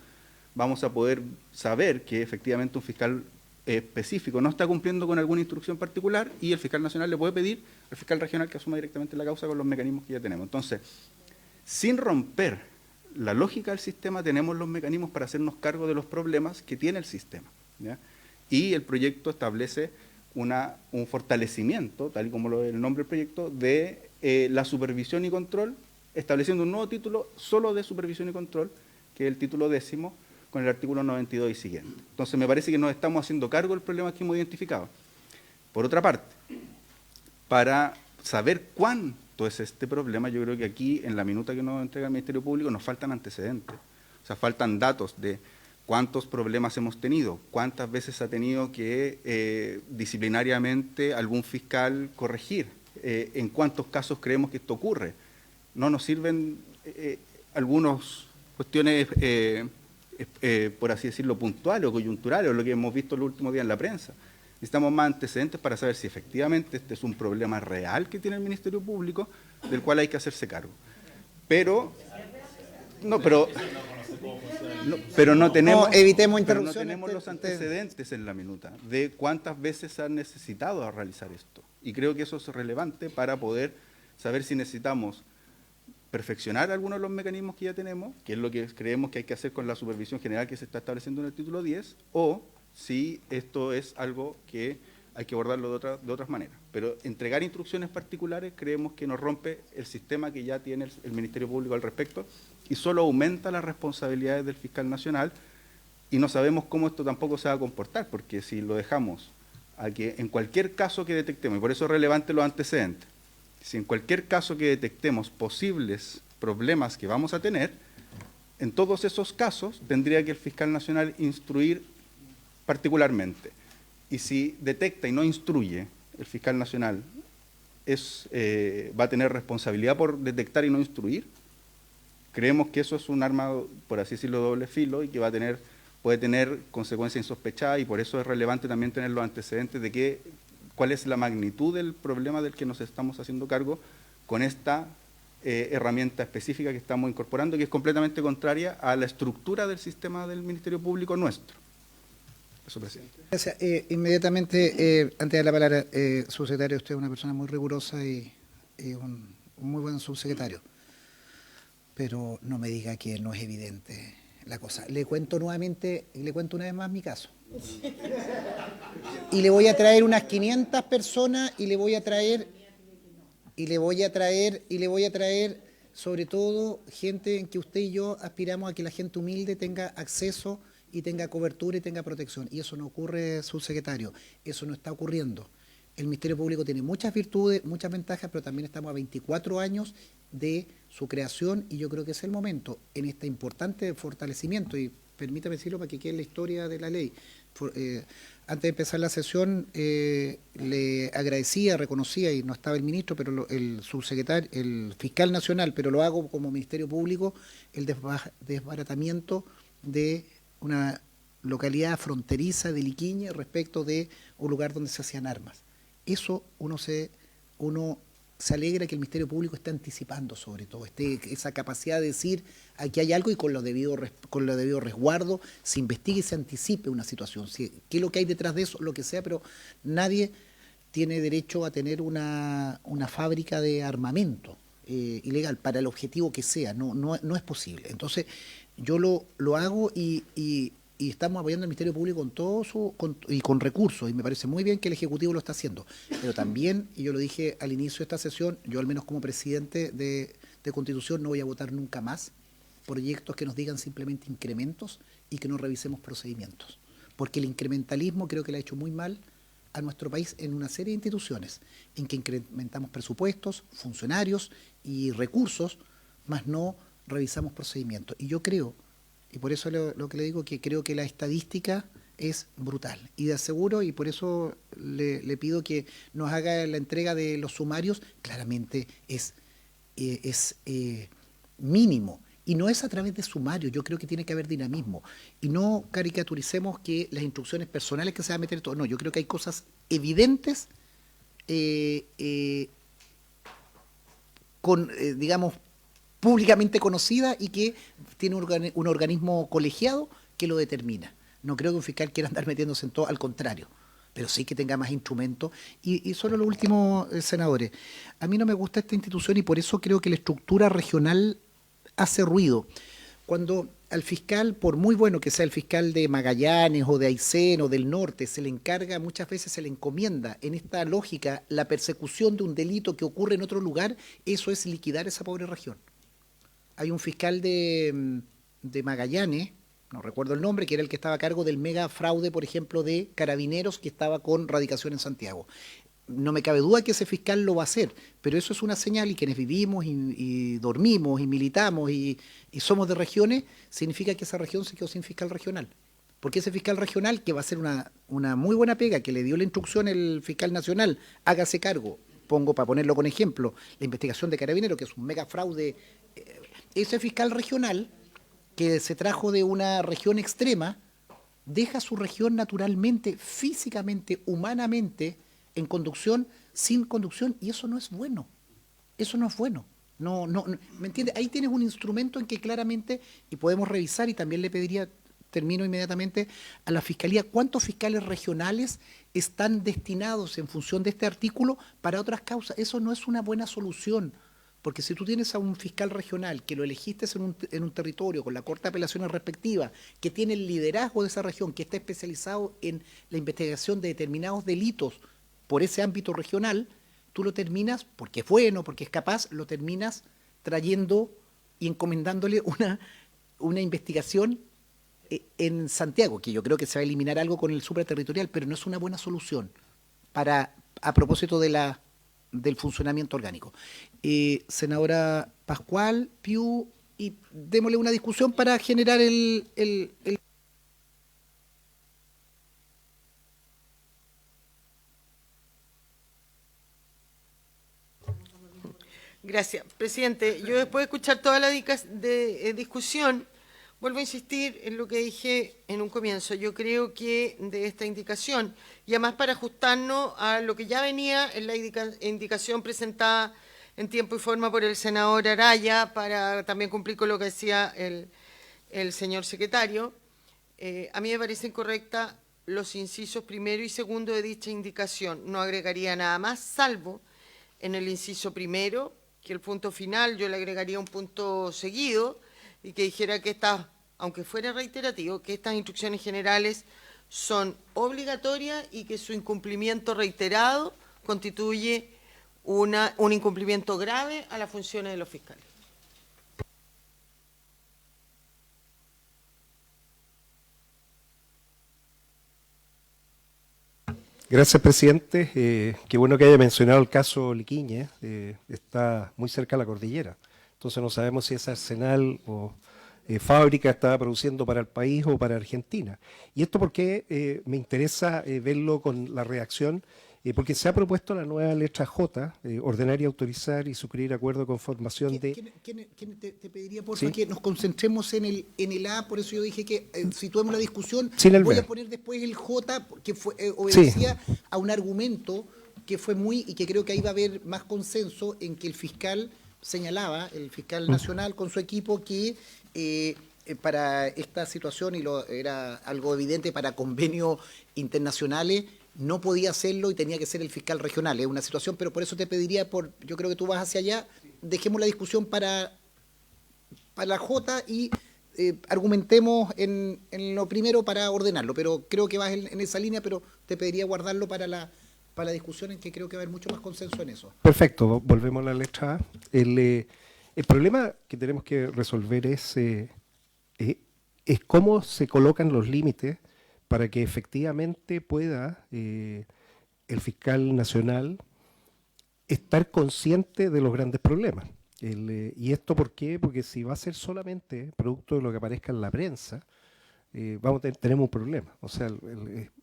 vamos a poder saber que efectivamente un fiscal específico no está cumpliendo con alguna instrucción particular y el fiscal nacional le puede pedir al fiscal regional que asuma directamente la causa con los mecanismos que ya tenemos. Entonces, sin romper la lógica del sistema, tenemos los mecanismos para hacernos cargo de los problemas que tiene el sistema, ¿ya? Y el proyecto establece un fortalecimiento, tal y como el nombre del proyecto, de la supervisión y control, estableciendo un nuevo título solo de supervisión y control, que es el título 10, con el artículo 92 y siguiente. Entonces, me parece que nos estamos haciendo cargo del problema que hemos identificado. Por otra parte, para saber cuánto es este problema, yo creo que aquí, en la minuta que nos entrega el Ministerio Público, nos faltan antecedentes. O sea, faltan datos de cuántos problemas hemos tenido, cuántas veces ha tenido que disciplinariamente algún fiscal corregir, en cuántos casos creemos que esto ocurre. No nos sirven algunas cuestiones, por así decirlo, puntuales o coyunturales, o lo que hemos visto los últimos días en la prensa. Necesitamos más antecedentes para saber si efectivamente este es un problema real que tiene el Ministerio Público, del cual hay que hacerse cargo. Pero no tenemos, evitemos pero no interrupciones. tenemos los antecedentes en la minuta de cuántas veces se han necesitado a realizar esto. Y creo que eso es relevante para poder saber si necesitamos perfeccionar algunos de los mecanismos que ya tenemos, que es lo que creemos que hay que hacer con la supervisión general que se está estableciendo en el título 10, o si esto es algo que hay que abordarlo de otras maneras. Pero entregar instrucciones particulares creemos que nos rompe el sistema que ya tiene el Ministerio Público al respecto y solo aumenta las responsabilidades del fiscal nacional, y no sabemos cómo esto tampoco se va a comportar, porque si lo dejamos a que en cualquier caso que detectemos, y por eso es relevante los antecedentes, si en cualquier caso que detectemos posibles problemas que vamos a tener, en todos esos casos tendría que el fiscal nacional instruir particularmente. Y si detecta y no instruye, el fiscal nacional va a tener responsabilidad por detectar y no instruir. Creemos que eso es un arma, por así decirlo, de doble filo, y que puede tener consecuencias insospechadas, y por eso es relevante también tener los antecedentes de cuál es la magnitud del problema del que nos estamos haciendo cargo con esta herramienta específica que estamos incorporando, que es completamente contraria a la estructura del sistema del Ministerio Público nuestro. Eso, presidente. Gracias. Inmediatamente, antes de la palabra, subsecretario, usted es una persona muy rigurosa y un muy buen subsecretario. Pero no me diga que no es evidente la cosa. Le cuento una vez más mi caso. Y le voy a traer unas 500 personas y le voy a traer sobre todo gente en que usted y yo aspiramos a que la gente humilde tenga acceso y tenga cobertura y tenga protección. Y eso no ocurre, subsecretario. Eso no está ocurriendo. El Ministerio Público tiene muchas virtudes, muchas ventajas, pero también estamos a 24 años de su creación, y yo creo que es el momento, en este importante fortalecimiento, y permítame decirlo para que quede en la historia de la ley. Antes de empezar la sesión, le agradecía, reconocía, y no estaba el ministro, pero el subsecretario, el fiscal nacional, pero lo hago como Ministerio Público, el desbaratamiento de una localidad fronteriza de Liquiñe respecto de un lugar donde se hacían armas. Eso uno se alegra que el Ministerio Público esté anticipando, sobre todo, esa capacidad de decir aquí hay algo, y con lo debido resguardo se investigue y se anticipe una situación. ¿Qué es lo que hay detrás de eso? Lo que sea, pero nadie tiene derecho a tener una fábrica de armamento ilegal para el objetivo que sea. No es posible. Entonces, yo lo hago y estamos apoyando al Ministerio Público con recursos, y me parece muy bien que el Ejecutivo lo está haciendo. Pero también, y yo lo dije al inicio de esta sesión, yo al menos como presidente de Constitución no voy a votar nunca más proyectos que nos digan simplemente incrementos y que no revisemos procedimientos. Porque el incrementalismo creo que le ha hecho muy mal a nuestro país en una serie de instituciones, en que incrementamos presupuestos, funcionarios y recursos, más no revisamos procedimientos. Y yo creo, y por eso lo que le digo, que creo que la estadística es brutal. Y de aseguro, y por eso le pido que nos haga la entrega de los sumarios, claramente es mínimo Y no es a través de sumario, yo creo que tiene que haber dinamismo. Y no caricaturicemos que las instrucciones personales que se va a meter todo. No, yo creo que hay cosas evidentes, digamos, públicamente conocidas y que tiene un organismo colegiado que lo determina. No creo que un fiscal quiera andar metiéndose en todo, al contrario, pero sí que tenga más instrumentos. Y solo lo último, senadores, a mí no me gusta esta institución y por eso creo que la estructura regional hace ruido. Cuando al fiscal, por muy bueno que sea el fiscal de Magallanes o de Aysén o del norte, se le encarga, muchas veces se le encomienda en esta lógica la persecución de un delito que ocurre en otro lugar, eso es liquidar esa pobre región. Hay un fiscal de Magallanes, no recuerdo el nombre, que era el que estaba a cargo del mega fraude, por ejemplo, de Carabineros, que estaba con radicación en Santiago. No me cabe duda que ese fiscal lo va a hacer, pero eso es una señal y quienes vivimos y dormimos y militamos y somos de regiones, significa que esa región se quedó sin fiscal regional. Porque ese fiscal regional, que va a ser una muy buena pega, que le dio la instrucción el fiscal nacional, hágase cargo, pongo para ponerlo con ejemplo, la investigación de Carabineros, que es un mega fraude, ese fiscal regional, que se trajo de una región extrema, deja su región naturalmente, físicamente, humanamente, en conducción, sin conducción, y eso no es bueno. Eso no es bueno. No, ¿me entiendes? Ahí tienes un instrumento en que claramente, y podemos revisar, y también le pediría, termino inmediatamente, a la Fiscalía, ¿cuántos fiscales regionales están destinados en función de este artículo para otras causas? Eso no es una buena solución. Porque si tú tienes a un fiscal regional que lo elegiste en un territorio con la Corte de Apelaciones respectiva, que tiene el liderazgo de esa región, que está especializado en la investigación de determinados delitos por ese ámbito regional, tú lo terminas, porque es bueno, porque es capaz, lo terminas trayendo y encomendándole una investigación en Santiago, que yo creo que se va a eliminar algo con el supraterritorial, pero no es una buena solución a propósito del funcionamiento orgánico. Senadora Pascual, Piu, y démosle una discusión para generar el... Gracias. Presidente, yo después de escuchar toda la discusión, vuelvo a insistir en lo que dije en un comienzo. Yo creo que de esta indicación, y además para ajustarnos a lo que ya venía en la indicación presentada en tiempo y forma por el senador Araya, para también cumplir con lo que decía el señor secretario, a mí me parece incorrecta los incisos primero y segundo de dicha indicación. No agregaría nada más, salvo en el inciso primero, que el punto final yo le agregaría un punto seguido y que dijera que estas, aunque fuera reiterativo, que estas instrucciones generales son obligatorias y que su incumplimiento reiterado constituye un incumplimiento grave a las funciones de los fiscales. Gracias, presidente. Qué bueno que haya mencionado el caso Liquiñe. Está muy cerca de la cordillera. Entonces no sabemos si ese arsenal o fábrica está produciendo para el país o para Argentina. Y esto porque me interesa verlo con la reacción, porque se ha propuesto la nueva letra J, ordenar y autorizar y suscribir acuerdo con formación de... Te pediría, por favor, que nos concentremos en el A, por eso yo dije que situemos la discusión. Voy a poner después el J, que obedecía a un argumento que fue y que creo que ahí va a haber más consenso en que el fiscal señalaba, el fiscal nacional con su equipo, que para esta situación, y era algo evidente para convenios internacionales, no podía hacerlo y tenía que ser el fiscal regional. Es una situación, pero por eso te pediría, yo creo que tú vas hacia allá, dejemos la discusión para la J y argumentemos en lo primero para ordenarlo, pero creo que vas en esa línea, pero te pediría guardarlo para la discusión, en que creo que va a haber mucho más consenso en eso. Perfecto, volvemos a la letra A. El problema que tenemos que resolver es cómo se colocan los límites para que efectivamente pueda el fiscal nacional estar consciente de los grandes problemas. ¿Y esto por qué? Porque si va a ser solamente producto de lo que aparezca en la prensa, tenemos un problema. O sea,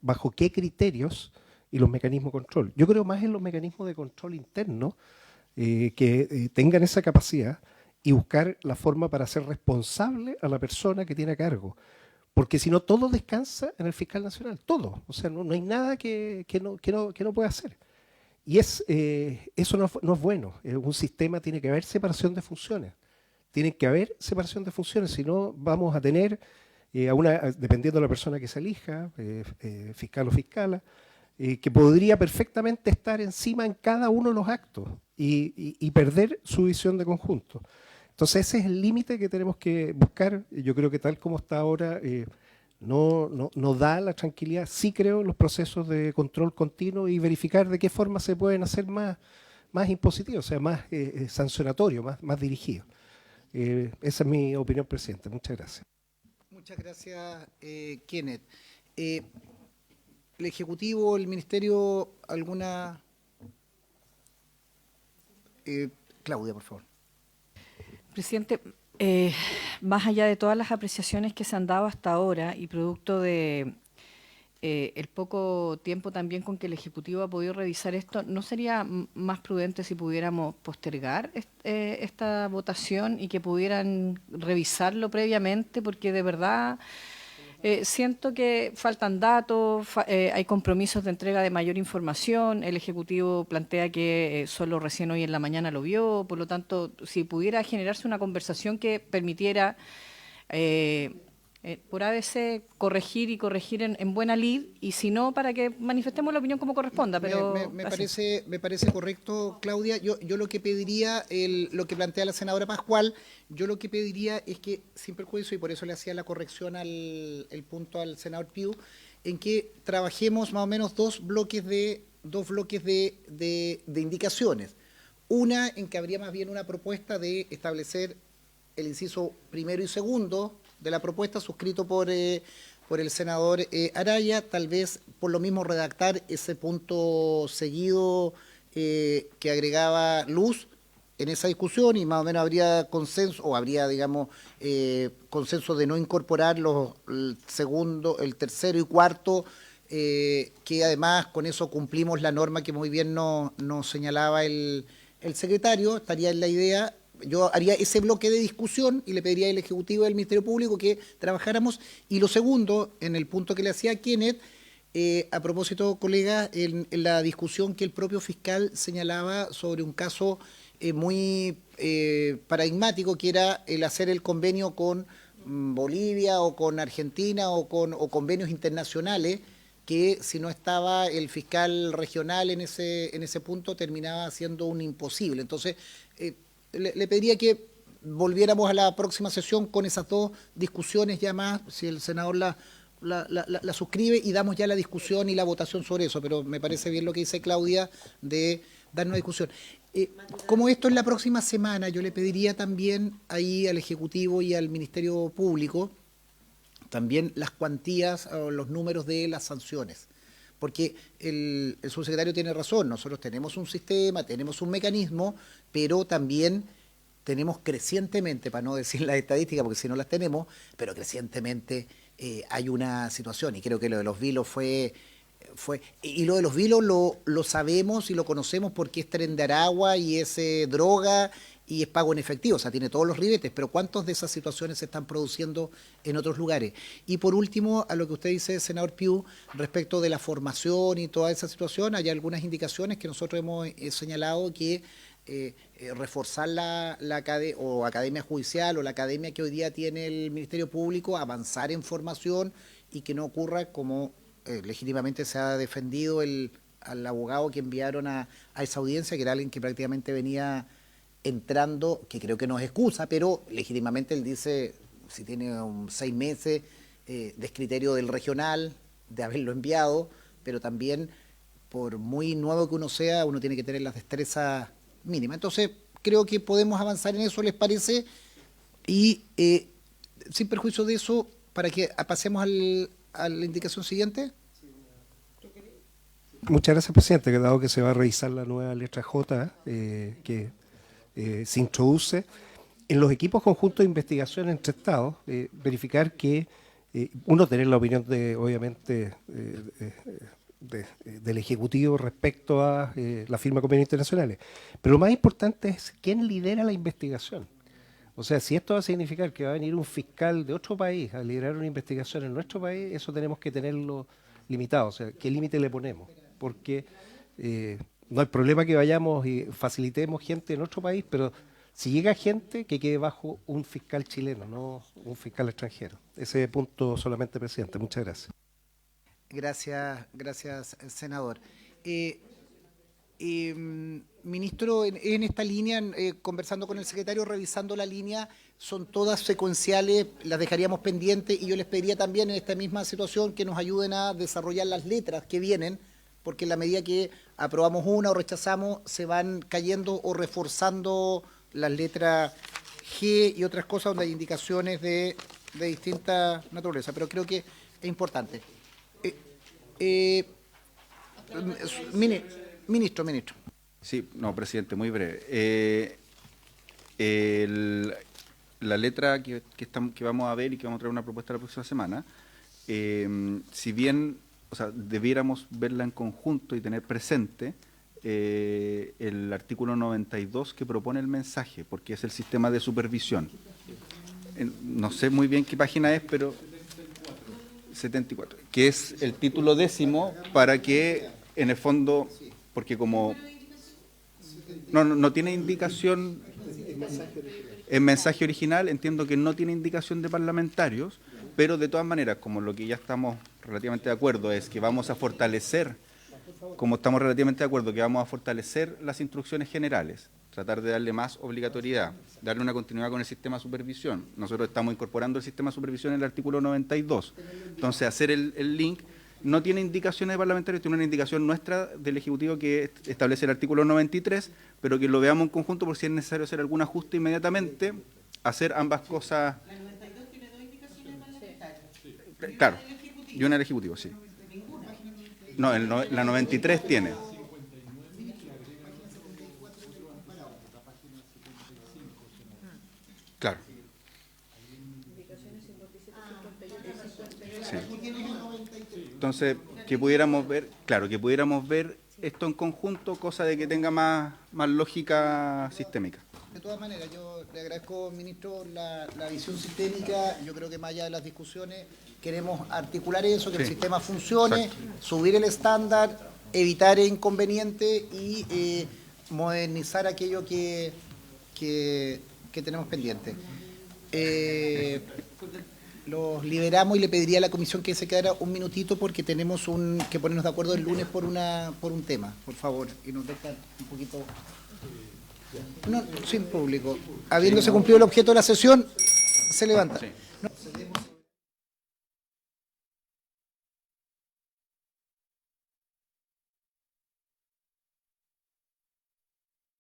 ¿bajo qué criterios y los mecanismos de control? Yo creo más en los mecanismos de control interno que tengan esa capacidad y buscar la forma para hacer responsable a la persona que tiene a cargo. Porque si no, todo descansa en el fiscal nacional, todo. O sea, no hay nada que no pueda hacer. Y eso no es bueno. Un sistema tiene que haber separación de funciones. Tiene que haber separación de funciones, si no vamos a tener, dependiendo de la persona que se elija, fiscal o fiscala, que podría perfectamente estar encima en cada uno de los actos y perder su visión de conjunto. Entonces ese es el límite que tenemos que buscar. Yo creo que tal como está ahora no da la tranquilidad. Sí creo en los procesos de control continuo y verificar de qué forma se pueden hacer más impositivos, o sea, más sancionatorios, más dirigidos. Esa es mi opinión, presidente. Muchas gracias. Muchas gracias, Kenneth. ¿El Ejecutivo, el Ministerio, alguna...? Claudia, por favor. Presidente, más allá de todas las apreciaciones que se han dado hasta ahora y producto de el poco tiempo también con que el Ejecutivo ha podido revisar esto, ¿no sería más prudente si pudiéramos postergar esta votación y que pudieran revisarlo previamente? Porque de verdad siento que faltan datos, hay compromisos de entrega de mayor información, el Ejecutivo plantea que solo recién hoy en la mañana lo vio, por lo tanto, si pudiera generarse una conversación que permitiera por ABC corregir en buena lid, y si no, para que manifestemos la opinión como corresponda. Pero me parece correcto, Claudia. Yo lo que pediría, lo que plantea la senadora Pascual, yo lo que pediría es que, sin perjuicio, y por eso le hacía la corrección el punto al senador Piu, en que trabajemos más o menos dos bloques de indicaciones. Una en que habría más bien una propuesta de establecer el inciso primero y segundo de la propuesta, suscrito por el senador Araya, tal vez por lo mismo redactar ese punto seguido que agregaba Luz en esa discusión, y más o menos habría consenso, o habría, digamos, consenso de no incorporar el segundo, el tercero y cuarto, que además con eso cumplimos la norma que muy bien nos señalaba el secretario. Estaría en la idea. Yo haría ese bloque de discusión y le pediría al Ejecutivo y al Ministerio Público que trabajáramos. Y lo segundo, en el punto que le hacía Kenneth, a propósito, colega, en la discusión que el propio fiscal señalaba sobre un caso muy paradigmático, que era el hacer el convenio con Bolivia o con Argentina o convenios internacionales, que si no estaba el fiscal regional en ese punto terminaba siendo un imposible. Entonces, le pediría que volviéramos a la próxima sesión con esas dos discusiones ya más, si el senador la suscribe, y damos ya la discusión y la votación sobre eso. Pero me parece bien lo que dice Claudia de darnos discusión. Como esto es la próxima semana, yo le pediría también ahí al Ejecutivo y al Ministerio Público también las cuantías o los números de las sanciones. Porque el subsecretario tiene razón, nosotros tenemos un sistema, tenemos un mecanismo, pero también tenemos crecientemente, para no decir las estadísticas, porque si no las tenemos, pero crecientemente hay una situación, y creo que lo de los vilos y lo de los vilos lo sabemos y lo conocemos porque es Tren de Aragua y es droga y es pago en efectivo, o sea, tiene todos los ribetes, pero ¿cuántas de esas situaciones se están produciendo en otros lugares? Y por último, a lo que usted dice, senador Piu, respecto de la formación y toda esa situación, hay algunas indicaciones que nosotros hemos señalado que reforzar la academia judicial o la academia que hoy día tiene el Ministerio Público, avanzar en formación y que no ocurra como legítimamente se ha defendido al abogado que enviaron a esa audiencia, que era alguien que prácticamente venía entrando, que creo que no es excusa, pero legítimamente él dice, si tiene 6 meses de criterio del regional, de haberlo enviado, pero también, por muy nuevo que uno sea, uno tiene que tener las destrezas mínimas. Entonces, creo que podemos avanzar en eso, ¿les parece? Y sin perjuicio de eso, para que pasemos a la indicación siguiente. Muchas gracias, presidente, que dado que se va a revisar la nueva letra J, que se introduce en los equipos conjuntos de investigación entre Estados, verificar que uno, tener la opinión obviamente del Ejecutivo respecto a la firma de convenios internacionales, pero lo más importante es quién lidera la investigación. O sea, si esto va a significar que va a venir un fiscal de otro país a liderar una investigación en nuestro país, eso tenemos que tenerlo limitado. O sea, ¿qué límite le ponemos? Porque no hay problema que vayamos y facilitemos gente en otro país, pero si llega gente, que quede bajo un fiscal chileno, no un fiscal extranjero. Ese punto solamente, presidente. Muchas gracias. Gracias, senador. Ministro, en esta línea, conversando con el secretario, revisando la línea, son todas secuenciales, las dejaríamos pendientes y yo les pediría también en esta misma situación que nos ayuden a desarrollar las letras que vienen, porque en la medida que aprobamos una o rechazamos, se van cayendo o reforzando las letras G y otras cosas donde hay indicaciones de distinta naturaleza, pero creo que es importante. Ministro. Sí, no, presidente, muy breve. La letra que vamos a ver y que vamos a traer una propuesta la próxima semana, si bien, o sea, debiéramos verla en conjunto y tener presente el artículo 92 que propone el mensaje, porque es el sistema de supervisión. No sé muy bien qué página es, pero 74, que es el título 10 para que, en el fondo, porque como no tiene indicación, en mensaje original entiendo que no tiene indicación de parlamentarios, pero de todas maneras, como lo que ya estamos relativamente de acuerdo es que vamos a fortalecer, las instrucciones generales, tratar de darle más obligatoriedad, darle una continuidad con el sistema de supervisión. Nosotros estamos incorporando el sistema de supervisión en el artículo 92. Entonces, hacer el link no tiene indicaciones de parlamentarios, tiene una indicación nuestra del Ejecutivo que establece el artículo 93, pero que lo veamos en conjunto por si es necesario hacer algún ajuste inmediatamente, hacer ambas cosas. La 92 tiene 2 indicaciones parlamentarias. Claro, y una del Ejecutivo, sí. No, la 93 tiene. Claro. Sí. Entonces, que pudiéramos ver esto en conjunto, cosa de que tenga más lógica sistémica. De todas maneras, yo le agradezco, ministro, la visión sistémica. Yo creo que más allá de las discusiones, queremos articular eso, que el sistema funcione, subir el estándar, evitar inconvenientes y modernizar aquello que tenemos pendiente. Los liberamos y le pediría a la comisión que se quedara un minutito porque tenemos que ponernos de acuerdo el lunes por un tema, por favor, y nos dejan un poquito. No, sin público. Habiéndose cumplido el objeto de la sesión, se levanta. No.